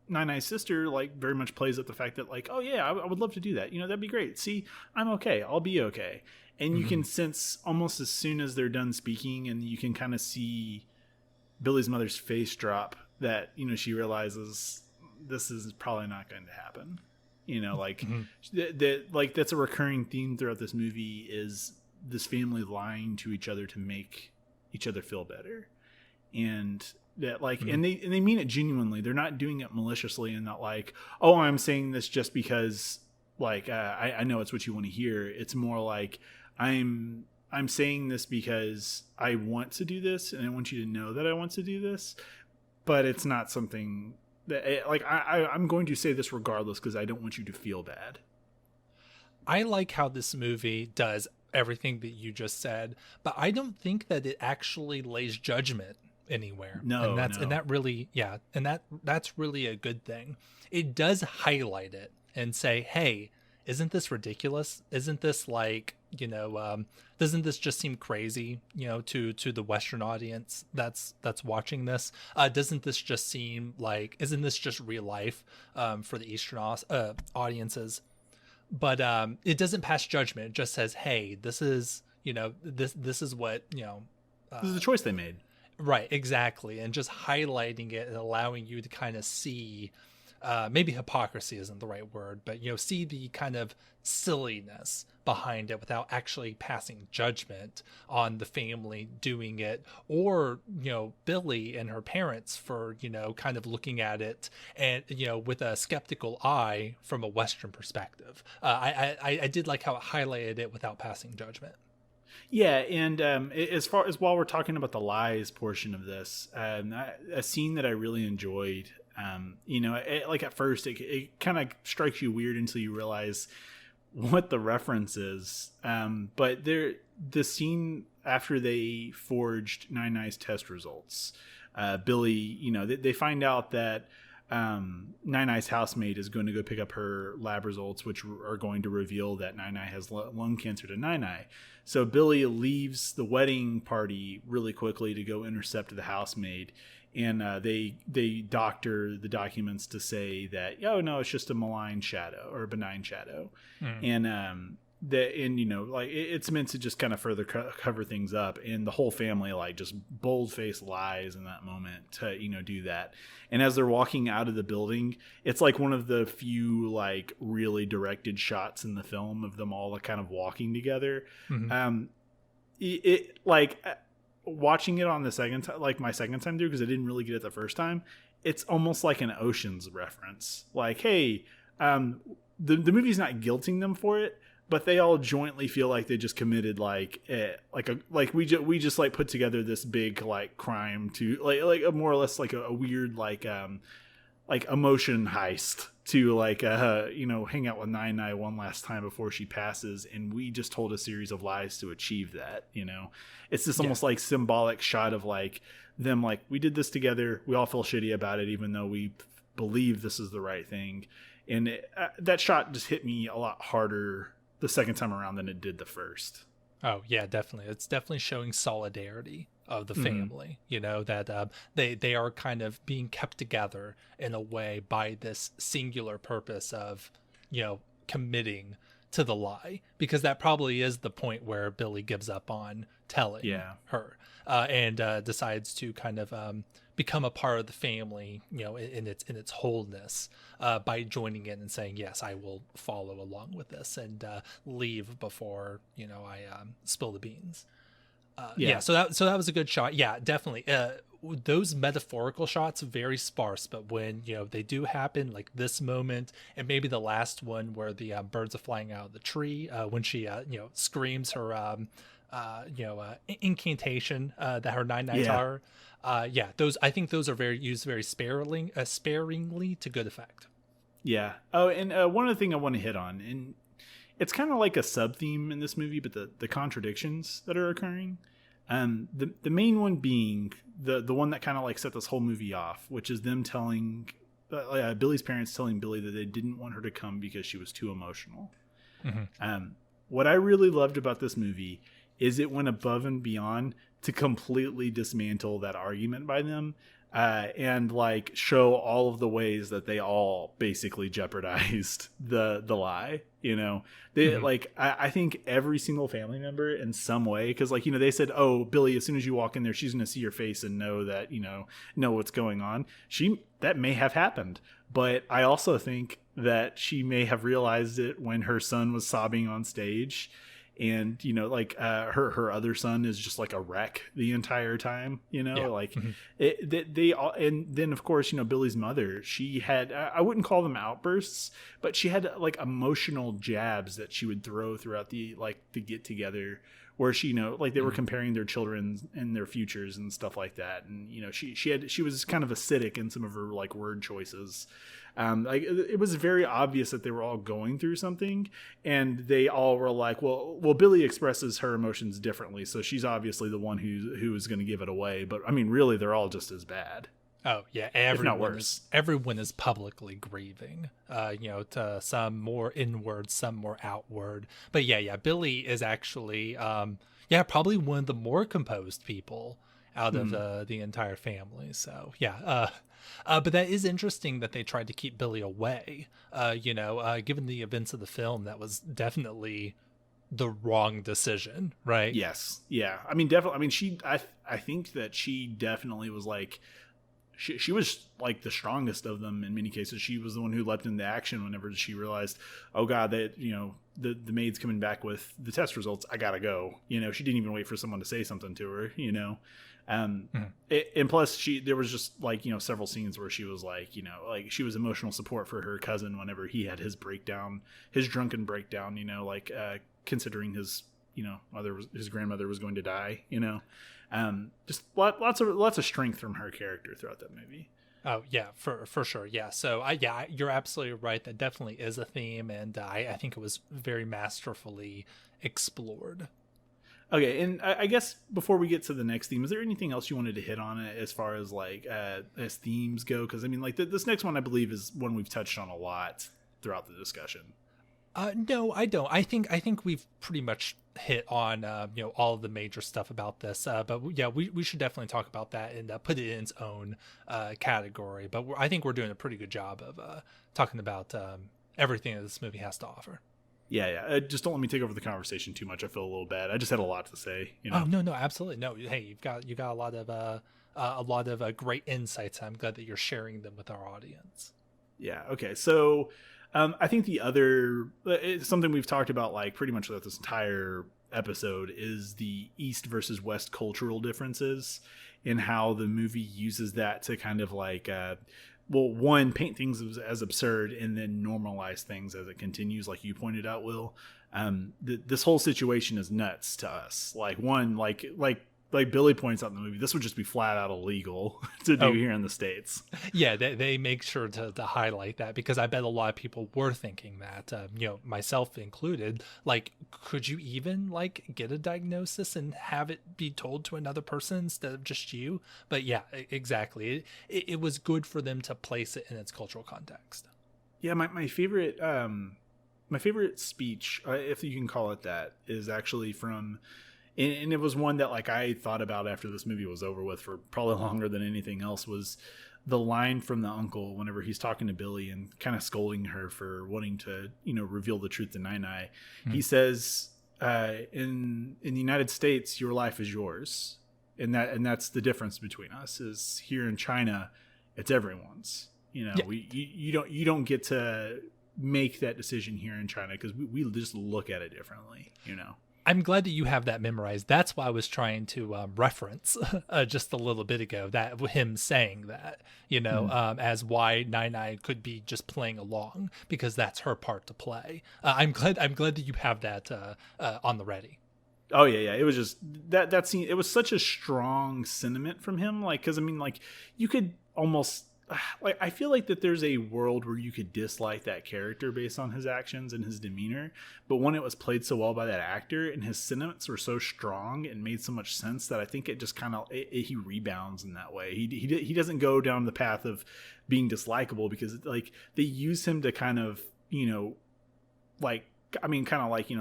Nai's sister, like, very much plays up the fact that, like, "Oh, yeah, I would love to do that. That'd be great. See, I'm okay. I'll be okay." And you can sense almost as soon as they're done speaking, and you can kind of see Billy's mother's face drop that, she realizes this is probably not going to happen. That's a recurring theme throughout this movie is this family lying to each other to make each other feel better. And that and they mean it genuinely. They're not doing it maliciously and not like, "Oh, I'm saying this just because I know it's what you want to hear." It's more like I'm saying this because I want to do this and I want you to know that I want to do this, but it's not something that I'm going to say this regardless because I don't want you to feel bad. I like how this movie does everything that you just said, but I don't think that it actually lays judgment anywhere. No, and that really, yeah, and that's really a good thing. It does highlight it and say, hey, isn't this ridiculous? Isn't this like, doesn't this just seem crazy, to the Western audience that's watching this? Doesn't this just seem like, isn't this just real life for the Eastern audiences? But it doesn't pass judgment. It just says, hey, this is, this is what, this is the choice they made. Right, exactly. And just highlighting it and allowing you to kind of see, maybe hypocrisy isn't the right word, but, see the kind of silliness behind it without actually passing judgment on the family doing it, or, Billy and her parents for, kind of looking at it and, with a skeptical eye from a Western perspective. I did like how it highlighted it without passing judgment. Yeah, and as far as while we're talking about the lies portion of this, a scene that I really enjoyed, like at first it kind of strikes you weird until you realize what the reference is. But the scene after they forged Nine-Ni's test results, Billy, they find out that Nine-Ni's housemate is going to go pick up her lab results, which are going to reveal that Nine-Ni has lung cancer to Nine-Ni. So Billy leaves the wedding party really quickly to go intercept the housemaid, and they doctor the documents to say that, oh no, it's just a malign shadow or a benign shadow. And it's meant to just kind of further cover things up, and the whole family like just bold-faced lies in that moment to do that. And as they're walking out of the building, it's like one of the few like really directed shots in the film of them all kind of walking together. It like watching it on the second time, like my second time through, because I didn't really get it the first time, it's almost like an Ocean's reference, like, hey, the movie's not guilting them for it, but they all jointly feel like they just committed we just like put together this big like crime to like a more or less like a weird like emotion heist to like hang out with Nine-Ni one last time before she passes, and we just told a series of lies to achieve that. It's this almost like symbolic shot of like them like, we did this together, we all feel shitty about it even though we believe this is the right thing. And that shot just hit me a lot harder the second time around than it did the first. Oh yeah, definitely. It's definitely showing solidarity of the family, that they are kind of being kept together in a way by this singular purpose of, committing to the lie, because that probably is the point where Billy gives up on telling her and decides to kind of become a part of the family, in its wholeness, by joining in and saying, yes, I will follow along with this and leave before, I spill the beans. So that was a good shot. Yeah, definitely. Those metaphorical shots, very sparse, but when, they do happen, like this moment, and maybe the last one where the birds are flying out of the tree, when she, screams her, incantation that her Nine-Ni are. Those, I think those are used very sparingly to good effect. Yeah. Oh, and one other thing I want to hit on, and it's kind of like a sub theme in this movie, but the contradictions that are occurring. The main one being the one that kind of like set this whole movie off, which is them telling Billy's parents telling Billy that they didn't want her to come because she was too emotional. What I really loved about this movie is it went above and beyond to completely dismantle that argument by them, and like show all of the ways that they all basically jeopardized the lie. They like, I think every single family member in some way, because like, they said, oh, Billy, as soon as you walk in there, she's going to see your face and know that, know what's going on. That may have happened, but I also think that she may have realized it when her son was sobbing on stage. And, her other son is just like a wreck the entire time, they all, and then of course, Billy's mother, she had, I wouldn't call them outbursts, but she had like emotional jabs that she would throw throughout the get together where she, like they were comparing their children and their futures and stuff like that. And, she was kind of acidic in some of her like word choices. Like it was very obvious that they were all going through something, and they all were like, well, Billy expresses her emotions differently, so she's obviously the one who is going to give it away. But I mean, really, they're all just as bad. Oh yeah, everyone is publicly grieving. To some more inward, some more outward. But yeah, Billy is actually, probably one of the more composed people out of the entire family. So yeah, but that is interesting that they tried to keep Billy away. Given the events of the film, that was definitely the wrong decision, right? Yes, yeah. I mean, definitely. I mean, I think that she definitely was like. She was like the strongest of them in many cases. She was the one who leapt into action whenever she realized, oh God, that the maid's coming back with the test results. I gotta go. She didn't even wait for someone to say something to her. And plus there was just like several scenes where she was like like she was emotional support for her cousin whenever he had his breakdown, his drunken breakdown. Considering his his grandmother was going to die. Just lots of strength from her character throughout that movie. Oh yeah, for sure. Yeah. So you're absolutely right. That definitely is a theme, and I think it was very masterfully explored. Okay, and I guess before we get to the next theme, is there anything else you wanted to hit on it as far as like as themes go? Because I mean, like this next one, I believe, is one we've touched on a lot throughout the discussion. No, I don't. I think we've pretty much hit on all of the major stuff about this. But yeah, we should definitely talk about that and put it in its own category. But I think we're doing a pretty good job of talking about everything that this movie has to offer. Yeah. Just don't let me take over the conversation too much. I feel a little bad. I just had a lot to say. Oh no, absolutely no. Hey, you've got a lot of great insights. I'm glad that you're sharing them with our audience. Yeah. Okay. So. I think the other something we've talked about like pretty much throughout this entire episode is the East versus West cultural differences in how the movie uses that to kind of like, one, paint things as absurd and then normalize things as it continues, like you pointed out, Will. This whole situation is nuts to us. Like one, like Billy points out in the movie, this would just be flat out illegal to do here in the States. Yeah, they make sure to highlight that, because I bet a lot of people were thinking that, myself included, like, could you even like get a diagnosis and have it be told to another person instead of just you? But yeah, exactly. It was good for them to place it in its cultural context. Yeah, my favorite speech, if you can call it that, is actually from... And it was one that like I thought about after this movie was over with for probably longer than anything else, was the line from the uncle whenever he's talking to Billy and kind of scolding her for wanting to, reveal the truth to Nai. Mm-hmm. He says, in the United States, your life is yours. And that's the difference between us, is here in China, it's everyone's. Yeah. You don't get to make that decision here in China, because we just look at it differently, I'm glad that you have that memorized. That's why I was trying to reference just a little bit ago, that him saying that, as why Nai could be just playing along, because that's her part to play. I'm glad that you have that on the ready. Oh yeah. It was just that scene. It was such a strong sentiment from him. Like, cause I mean, like you could almost, like, I feel like that there's a world where you could dislike that character based on his actions and his demeanor, but when it was played so well by that actor and his sentiments were so strong and made so much sense, that I think it just kind of he rebounds in that way. He doesn't go down the path of being dislikable, because like they use him to kind of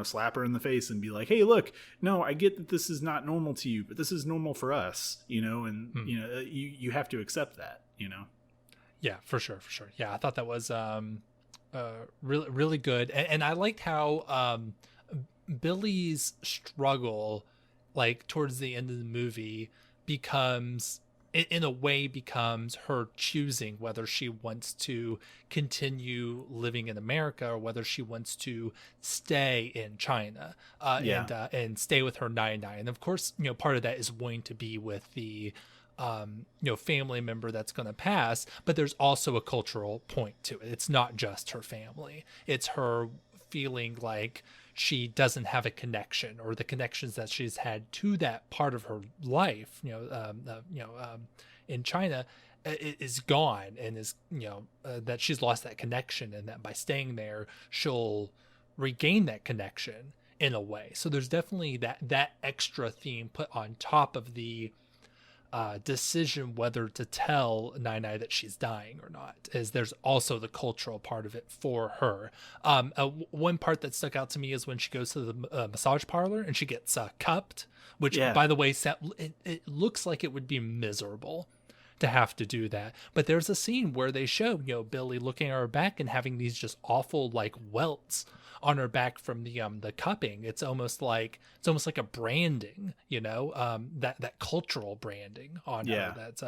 slap her in the face and be like, hey, look, no, I get that this is not normal to you, but this is normal for us, and you have to accept that. Yeah, for sure. Yeah, I thought that was really, really good. And I liked how Billy's struggle, like towards the end of the movie, becomes her choosing whether she wants to continue living in America or whether she wants to stay in China and stay with her Nai. And of course, part of that is going to be with the family member that's going to pass, but there's also a cultural point to it. It's not just her family. It's her feeling like she doesn't have a connection, or the connections that she's had to that part of her life, in China, is gone, and is, that she's lost that connection, and that by staying there, she'll regain that connection in a way. So there's definitely that extra theme put on top of the decision whether to tell Nai that she's dying or not, is there's also the cultural part of it for her. One part that stuck out to me is when she goes to the massage parlor and she gets cupped, which, by the way, it looks like it would be miserable to have to do that. But there's a scene where they show, Billy looking at her back and having these just awful like welts on her back from the cupping. It's almost like a branding, that cultural branding on her that's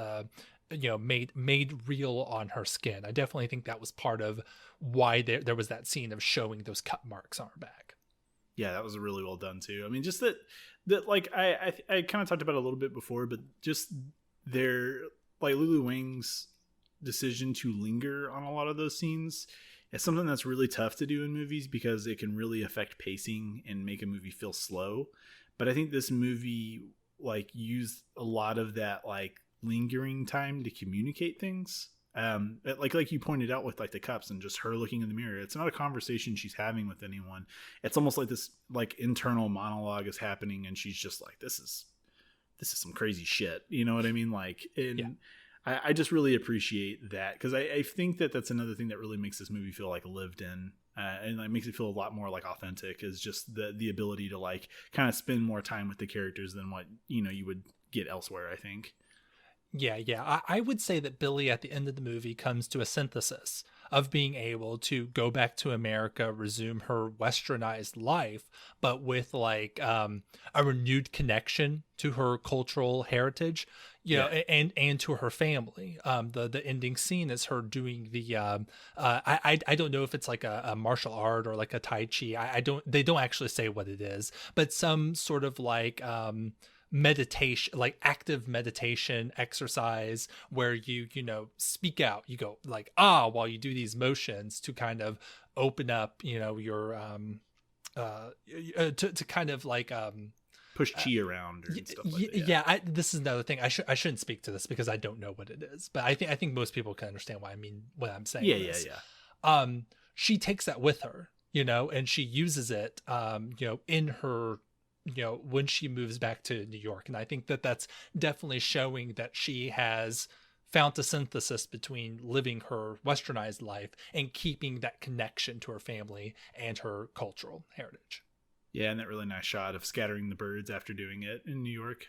made real on her skin. I definitely think that was part of why there was that scene of showing those cut marks on her back. Yeah, that was really well done too. I mean, just that like I kind of talked about it a little bit before, but just their, like, Lulu Wang's decision to linger on a lot of those scenes is something that's really tough to do in movies, because it can really affect pacing and make a movie feel slow. But I think this movie like used a lot of that like lingering time to communicate things. Like you pointed out with like the cups and just her looking in the mirror. It's not a conversation she's having with anyone. It's almost like this like internal monologue is happening, and she's just like, this is some crazy shit. You know what I mean? Like, I just really appreciate that, because I think that's another thing that really makes this movie feel like lived in, and like makes it feel a lot more like authentic, is just the ability to like kind of spend more time with the characters than what you would get elsewhere, I think. Yeah. I would say that Billy at the end of the movie comes to a synthesis of being able to go back to America, resume her westernized life, but with like a renewed connection to her cultural heritage, and to her family. The ending scene is her doing the I don't know if it's like a martial art or like a Tai Chi. They don't actually say what it is, but some sort of like meditation, like active meditation exercise, where you speak out, you go like while you do these motions to kind of open up your to kind of like push chi around and stuff like that. This is another thing. I shouldn't speak to this because I don't know what it is, but I think most people can understand what I mean when I'm saying this. She takes that with her, and she uses it in her when she moves back to New York. And I think that that's definitely showing that she has found a synthesis between living her westernized life and keeping that connection to her family and her cultural heritage. Yeah, and that really nice shot of scattering the birds after doing it in New York.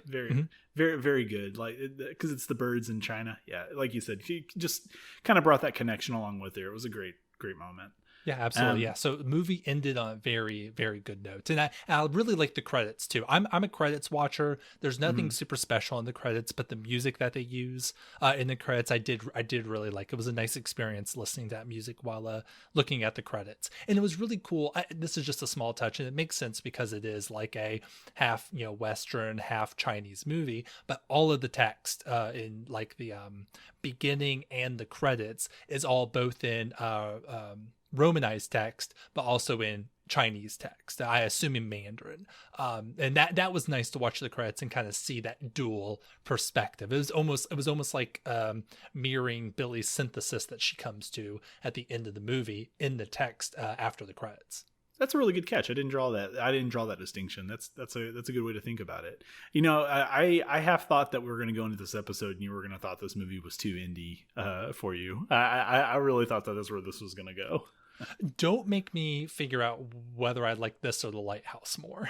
Very, very, very good. Like, because it's the birds in China. Yeah, like you said, she just kind of brought that connection along with her. It was a great, great moment. Yeah, absolutely. So the movie ended on a very, very good note. And I really like the credits too. I'm a credits watcher. There's nothing super special in the credits, but the music that they use in the credits, I did really like. It was a nice experience listening to that music while looking at the credits. And it was really cool. This is just a small touch, and it makes sense because it is like a half, Western, half Chinese movie, but all of the text in like the beginning and the credits is all both in Romanized text, but also in Chinese text. I assume in Mandarin, and that was nice to watch the credits and kind of see that dual perspective. It was almost like mirroring Billy's synthesis that she comes to at the end of the movie in the text after the credits. That's a really good catch. I didn't draw that distinction. That's a good way to think about it. I have thought that we were going to go into this episode and you were going to thought this movie was too indie for you. I really thought that that's where this was going to go. Don't make me figure out whether I like this or The Lighthouse more.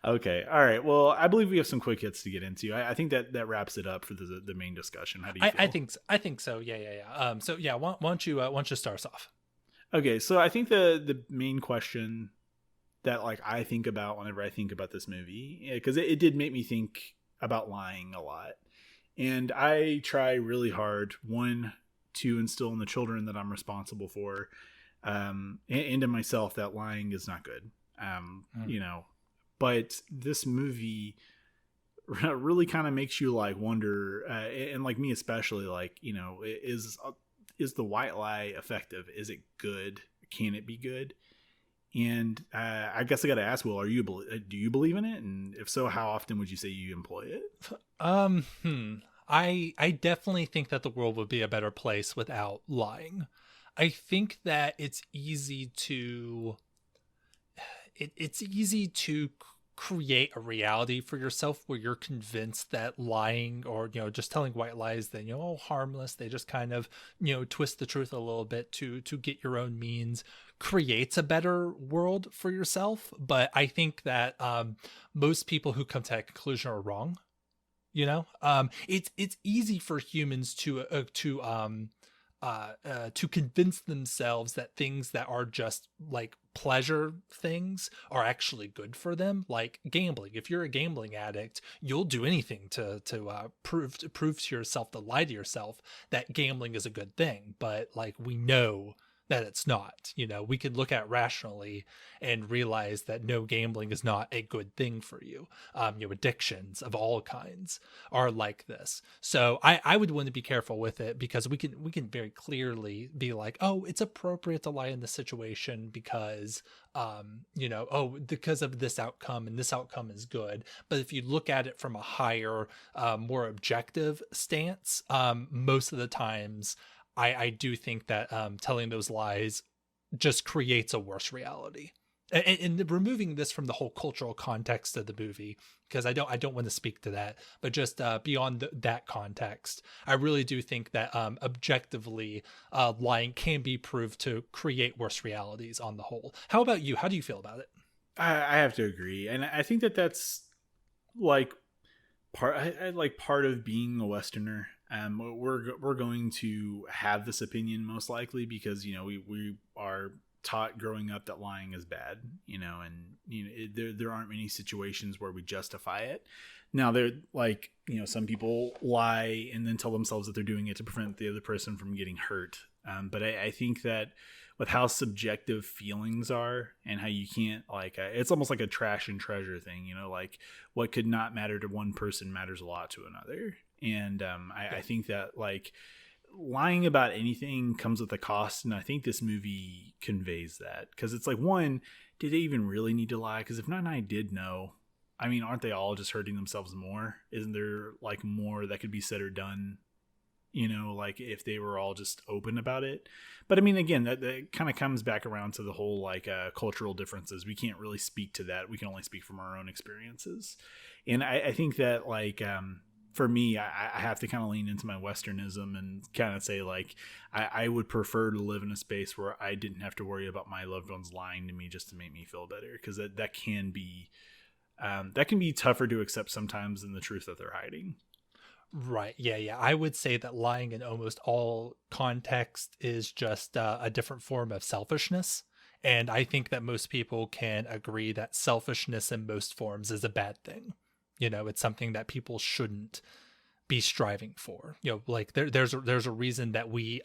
Okay. All right. Well, I believe we have some quick hits to get into. I think that wraps it up for the main discussion. How do you feel? I think so. Yeah. So yeah, why don't you start us off? Okay. So I think the main question that like I think about whenever I think about this movie, because it did make me think about lying a lot, and I try really hard to instill in the children that I'm responsible for, and in myself, that lying is not good. But this movie really kind of makes you like wonder, and like me especially, like, is the white lie effective? Is it good? can it be good? And I guess I got to ask, Will, do you believe in it? And if so, how often would you say you employ it? I definitely think that the world would be a better place without lying. I think that it's easy to create a reality for yourself where you're convinced that lying, or just telling white lies, that harmless, they just kind of twist the truth a little bit to get your own means, creates a better world for yourself. But I think that most people who come to that conclusion are wrong. It's easy for humans to convince themselves that things that are just like pleasure things are actually good for them, like gambling. If you're a gambling addict, you'll do anything to prove to yourself, to lie to yourself that gambling is a good thing. But like, we know that it's not. We can look at rationally and realize that no, gambling is not a good thing for you. Addictions of all kinds are like this. So I would want to be careful with it, because we can very clearly be like, oh, it's appropriate to lie in this situation because because of this outcome, and this outcome is good. But if you look at it from a higher, more objective stance, most of the times I do think that telling those lies just creates a worse reality. And removing this from the whole cultural context of the movie, because I don't want to speak to that, but just beyond that context, I really do think that objectively, lying can be proved to create worse realities on the whole. How about you? How do you feel about it? I have to agree, and I think that that's like part of being a Westerner. We're going to have this opinion most likely because we are taught growing up that lying is bad, and there aren't many situations where we justify it. Now, they're like, some people lie and then tell themselves that they're doing it to prevent the other person from getting hurt. But I think that with how subjective feelings are, and how you can't, like, it's almost like a trash and treasure thing, like what could not matter to one person matters a lot to another. And I think that, like, lying about anything comes with a cost, and I think this movie conveys that, because it's like, one, did they even really need to lie? Because if Night Night did know, I mean, aren't they all just hurting themselves more? Isn't there like more that could be said or done, like if they were all just open about it? But I mean, again, that kind of comes back around to the whole like cultural differences. We can't really speak to that. We can only speak from our own experiences. And I think that, like, for me, I have to kind of lean into my Westernism and kind of say, like, I would prefer to live in a space where I didn't have to worry about my loved ones lying to me just to make me feel better, because that can be tougher to accept sometimes than the truth that they're hiding. Right. Yeah. I would say that lying in almost all context is just a different form of selfishness. And I think that most people can agree that selfishness in most forms is a bad thing. It's something that people shouldn't be striving for. Like there's a reason that we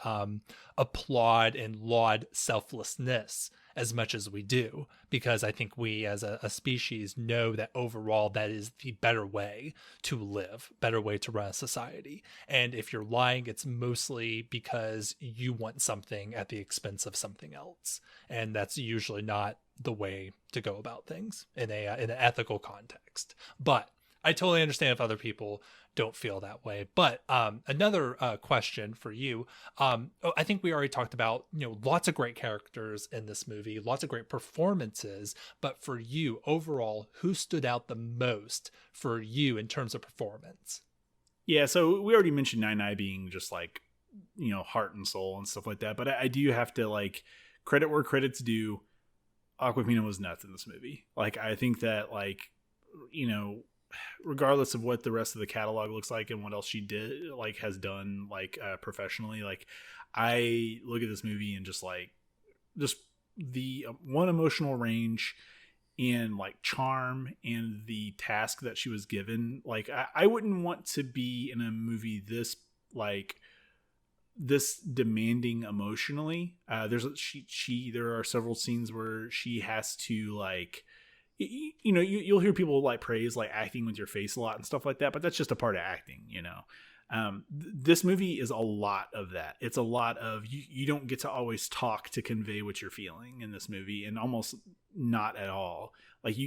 applaud and laud selflessness as much as we do, because I think we as a species know that overall that is the better way to live, better way to run a society. And if you're lying, it's mostly because you want something at the expense of something else, and that's usually not the way to go about things in an ethical context. But I totally understand if other people don't feel that way. But another question for you. I think we already talked about, lots of great characters in this movie, lots of great performances. But for you overall, who stood out the most for you in terms of performance? Yeah, so we already mentioned Nine being just like, heart and soul and stuff like that. But I do have to, like, credit where credit's due. Awkwafina was nuts in this movie. Like, I think that, like, regardless of what the rest of the catalog looks like and what else she did, like, has done, like, professionally, like, I look at this movie and just the one emotional range and, like, charm and the task that she was given. Like, I wouldn't want to be in a movie this, like, this demanding emotionally. There are several scenes where she has to, like, you'll hear people, like, praise, like, acting with your face a lot and stuff like that, but that's just a part of acting. This movie is a lot of that. It's a lot of you don't get to always talk to convey what you're feeling in this movie, and almost not at all. Like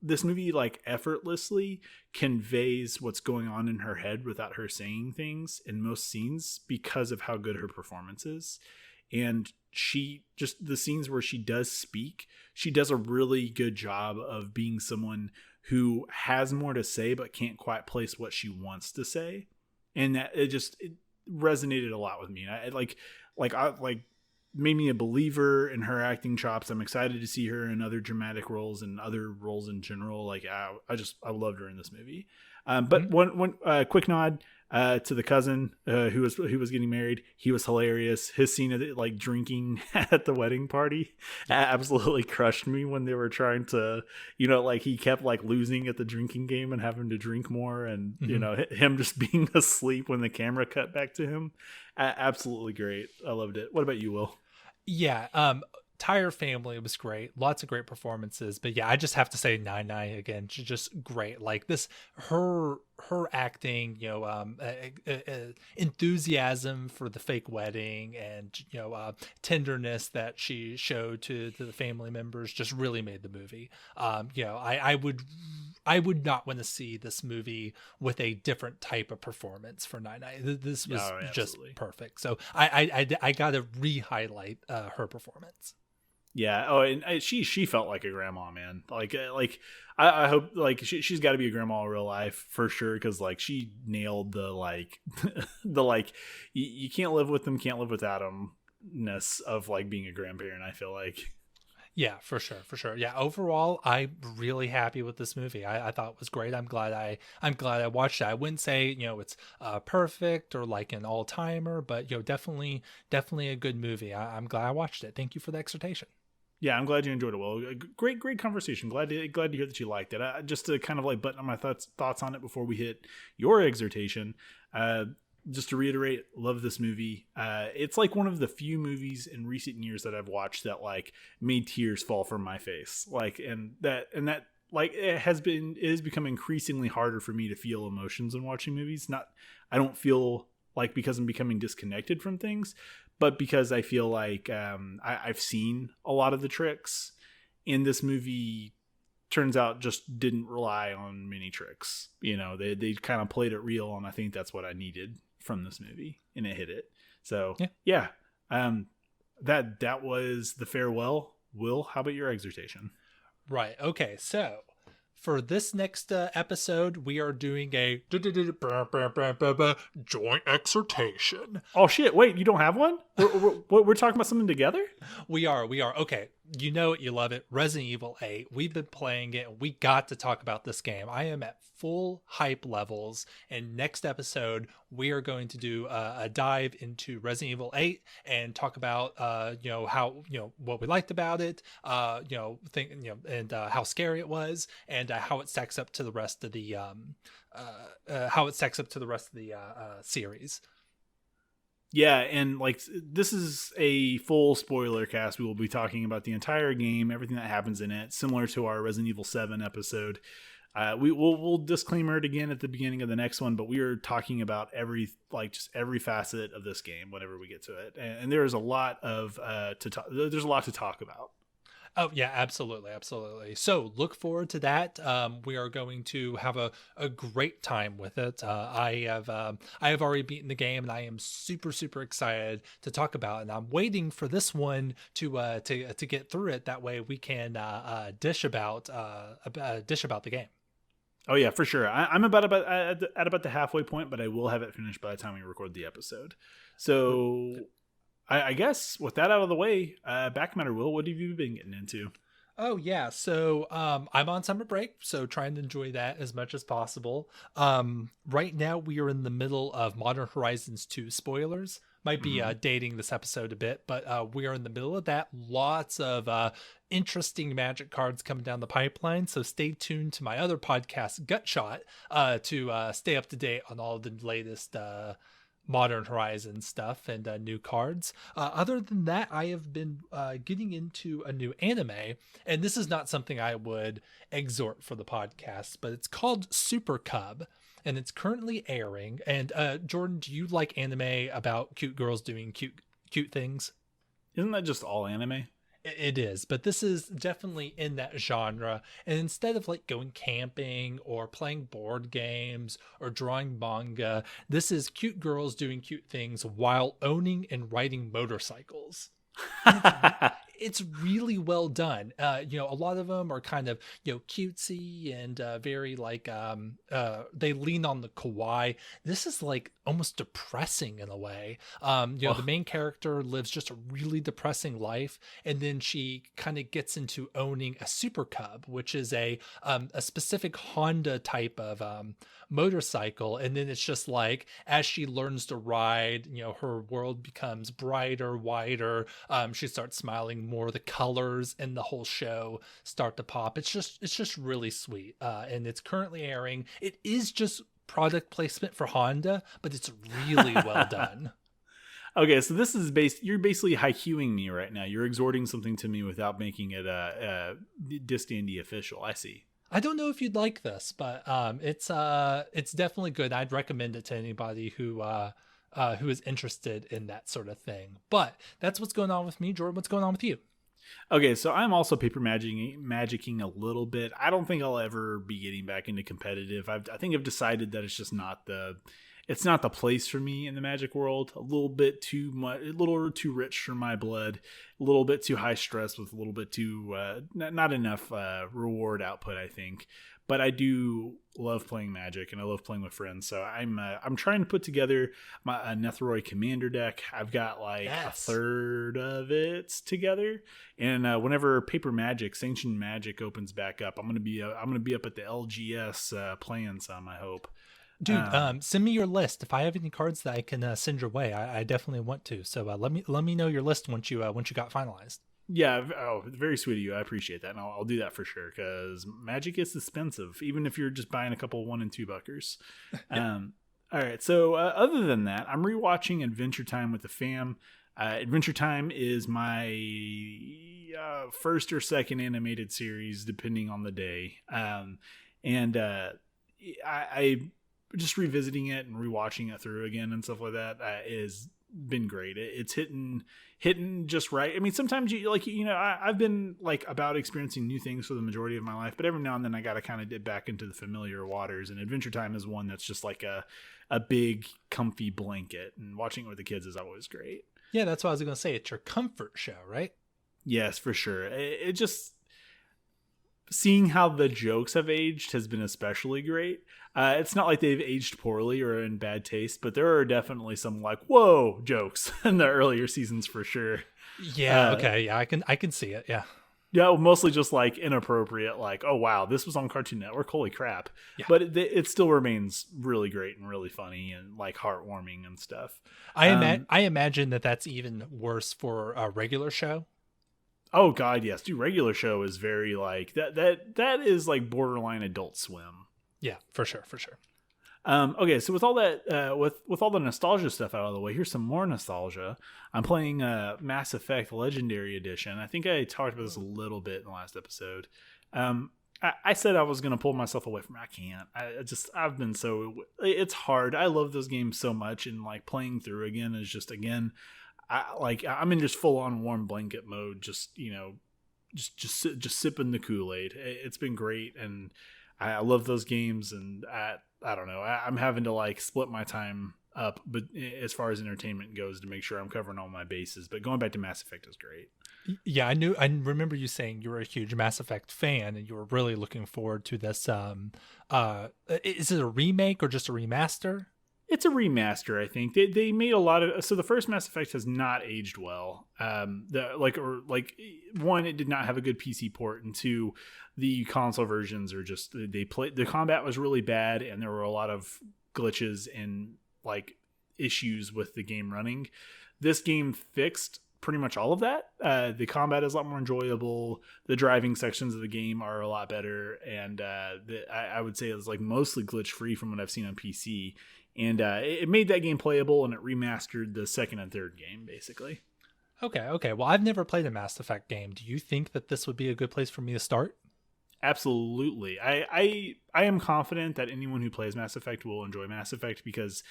this movie like effortlessly conveys what's going on in her head without her saying things in most scenes because of how good her performance is. And she just, the scenes where she does speak, she does a really good job of being someone who has more to say but can't quite place what she wants to say. And that it resonated a lot with me. I made me a believer in her acting chops. I'm excited to see her in other dramatic roles and other roles in general. Like I loved her in this movie. But one quick nod to the cousin who was getting married. He was hilarious. His scene of like drinking at the wedding party absolutely crushed me when they were trying to, like he kept like losing at the drinking game and having to drink more, and him just being asleep when the camera cut back to him. Absolutely great. I loved it. What about you, Will? Yeah, entire family was great. Lots of great performances. But yeah, I just have to say Nine again. She's just great. Like this, her acting, enthusiasm for the fake wedding, and tenderness that she showed to the family members just really made the movie. I would not want to see this movie with a different type of performance for Nine. This was just perfect. So I got to re-highlight her performance. Yeah. Oh, and she felt like a grandma, man. I hope like she's got to be a grandma in real life for sure, because like she nailed the like the like you can't live with them, can't live without them-ness of like being a grandparent. I feel like. Yeah, for sure. Yeah, overall, I'm really happy with this movie. I thought it was great. I'm glad I watched it. I wouldn't say it's perfect or like an all timer, but definitely a good movie. I'm glad I watched it. Thank you for the exhortation. Yeah, I'm glad you enjoyed it, Will. Great conversation. Glad to hear that you liked it. Just to kind of like button up my thoughts on it before we hit your exhortation. Just to reiterate, love this movie. It's like one of the few movies in recent years that I've watched that like made tears fall from my face. Like, and that like it has become increasingly harder for me to feel emotions when watching movies. I don't feel like because I'm becoming disconnected from things, but because I feel like I've seen a lot of the tricks, and this movie turns out just didn't rely on many tricks. They kind of played it real, and I think that's what I needed from this movie, and it hit it. So yeah. That was the farewell. Will, how about your exhortation? Right. Okay. So for this next episode, we are doing a joint exhortation. Oh shit! Wait, you don't have one? We're talking about something together? We are. Okay. You know it, you love it. Resident Evil 8. We've been playing it. We got to talk about this game. I am at full hype levels. And next episode, we are going to do a dive into Resident Evil 8 and talk about, how, what we liked about it, and how scary it was, and how it stacks up to the rest of the, series. Yeah, and like this is a full spoiler cast. We will be talking about the entire game, everything that happens in it, similar to our Resident Evil 7 episode. We'll disclaimer it again at the beginning of the next one, but we are talking about every facet of this game whenever we get to it, and there is a lot of there's a lot to talk about. Oh yeah, absolutely. So look forward to that. We are going to have a great time with it. I have already beaten the game, and I am super excited to talk about it. And I'm waiting for this one to get through it. That way we can dish about the game. Oh yeah, for sure. I'm at about the halfway point, but I will have it finished by the time we record the episode. So. I guess with that out of the way, back matter, Will, what have you been getting into? Oh yeah, so I'm on summer break, so trying to enjoy that as much as possible. Right now we are in the middle of Modern Horizons 2 spoilers. Might be dating this episode a bit, but we are in the middle of that. Lots of interesting magic cards coming down the pipeline, so stay tuned to my other podcast, Gutshot, to stay up to date on all of the latest Modern Horizon stuff and new cards. Other than that, I have been getting into a new anime, and this is not something I would exhort for the podcast, but it's called Super Cub. and it's currently airing. And Jordan, do you like anime about cute girls doing cute things? Isn't that just all anime? It is, but this is definitely in that genre. And instead of like going camping or playing board games or drawing manga, this is cute girls doing cute things while owning and riding motorcycles. And it's really well done. A lot of them are kind of, cutesy and very like they lean on the kawaii. This is like almost depressing in a way. The main character lives just a really depressing life, and then she kind of gets into owning a Super Cub, which is a specific Honda type of motorcycle. And then it's just like as she learns to ride, her world becomes brighter, wider. She starts smiling more. The colors in the whole show start to pop. It's just really sweet. And it's currently airing. It is just product placement for Honda, but it's really well done. Okay, so this is you're basically haikyuing me right now. You're exhorting something to me without making it Disdandy official. I see. I don't know if you'd like this, but it's definitely good. I'd recommend it to anybody who is interested in that sort of thing. But that's what's going on with me. Jordan, what's going on with you? Okay, so I'm also paper magicking a little bit. I don't think I'll ever be getting back into competitive. I think I've decided that it's just not the place for me in the Magic world. A little bit too much, a little too rich for my blood, a little bit too high stress with a little bit too not enough reward output, I think. But I do love playing Magic, and I love playing with friends. So I'm trying to put together my Netheroi Commander deck. I've got like a third of it together, and whenever Sanctioned Magic opens back up, I'm gonna be up at the LGS playing some. I hope. Dude, send me your list. If I have any cards that I can send your way, I definitely want to. So let me know your list once you got finalized. Yeah, very sweet of you. I appreciate that, and I'll do that for sure, because Magic is expensive, even if you're just buying a couple 1 and 2 buckers. All right, so other than that, I'm rewatching Adventure Time with the fam. Adventure Time is my first or second animated series, depending on the day, and I just revisiting it and rewatching it through again and stuff like that is been great. It's hitting just right. I mean, sometimes I've been like about experiencing new things for the majority of my life, but every now and then I gotta kind of dip back into the familiar waters, and Adventure Time is one that's just like a big comfy blanket, and watching it with the kids is always great. Yeah, that's what I was gonna say. It's your comfort show, right? Yes, for sure. It just, seeing how the jokes have aged has been especially great. It's not like they've aged poorly or in bad taste, but there are definitely some like whoa jokes in the earlier seasons for sure. Yeah. Okay. Yeah, I can see it. Yeah. Yeah, mostly just like inappropriate, like, oh wow, this was on Cartoon Network, holy crap. Yeah. But it still remains really great and really funny and like heartwarming and stuff. I imagine that's even worse for a regular show. Oh god, yes. Dude, regular show is very like that is like borderline Adult Swim. Yeah, for sure. Okay, so with all that, with all the nostalgia stuff out of the way, here's some more nostalgia. I'm playing Mass Effect Legendary Edition. I think I talked about this a little bit in the last episode. I said I was gonna pull myself away from it. I can't. I've been it's hard. I love those games so much, and like playing through again is just I'm in just full on warm blanket mode. Just sipping the Kool-Aid. It's been great, and I love those games, and I don't know. I'm having to like split my time up, but as far as entertainment goes, to make sure I'm covering all my bases. But going back to Mass Effect is great. Yeah, I remember you saying you were a huge Mass Effect fan, and you were really looking forward to this. Is it a remake or just a remaster? It's a remaster, I think. They made a lot of, so the first Mass Effect has not aged well. One, it did not have a good PC port, and two, the console versions are just, the combat was really bad, and there were a lot of glitches and like issues with the game running. This game fixed pretty much all of that. The combat is a lot more enjoyable. The driving sections of the game are a lot better, and I would say it's like mostly glitch free from what I've seen on PC. And it made that game playable, and it remastered the second and third game, basically. Okay. Well, I've never played a Mass Effect game. Do you think that this would be a good place for me to start? Absolutely. I am confident that anyone who plays Mass Effect will enjoy Mass Effect because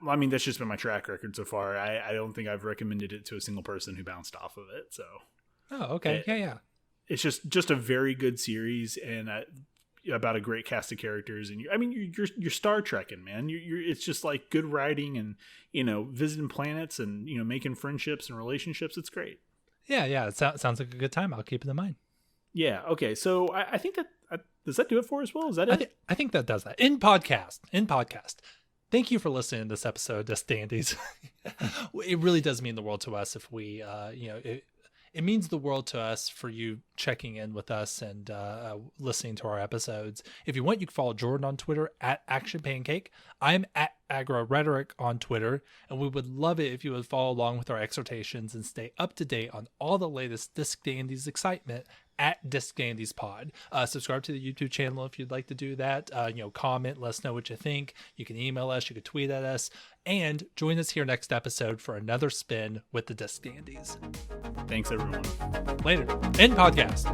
I mean, that's just been my track record so far. I don't think I've recommended it to a single person who bounced off of it. So, oh, okay, yeah. It's just a very good series and about a great cast of characters. And you're Star Trekking, man. It's just like good writing and visiting planets and making friendships and relationships. It's great. Yeah. It sounds like a good time. I'll keep it in mind. Yeah. Okay. So I think that does that do it for us? Will, is that it? I think that does that in podcast. Thank you for listening to this episode of Disc Dandies. It really does mean the world to us if we, it means the world to us for you checking in with us and listening to our episodes. If you want, you can follow Jordan on Twitter at Action Pancake. I'm at Agro Rhetoric on Twitter, and we would love it if you would follow along with our exhortations and stay up to date on all the latest Disc Dandies excitement at Disc Dandies Pod. Subscribe to the YouTube channel if you'd like to do that. Comment, let us know what you think. You can email us, you can tweet at us, and join us here next episode for another spin with the Disc Dandies. Thanks, everyone. Later. End podcast.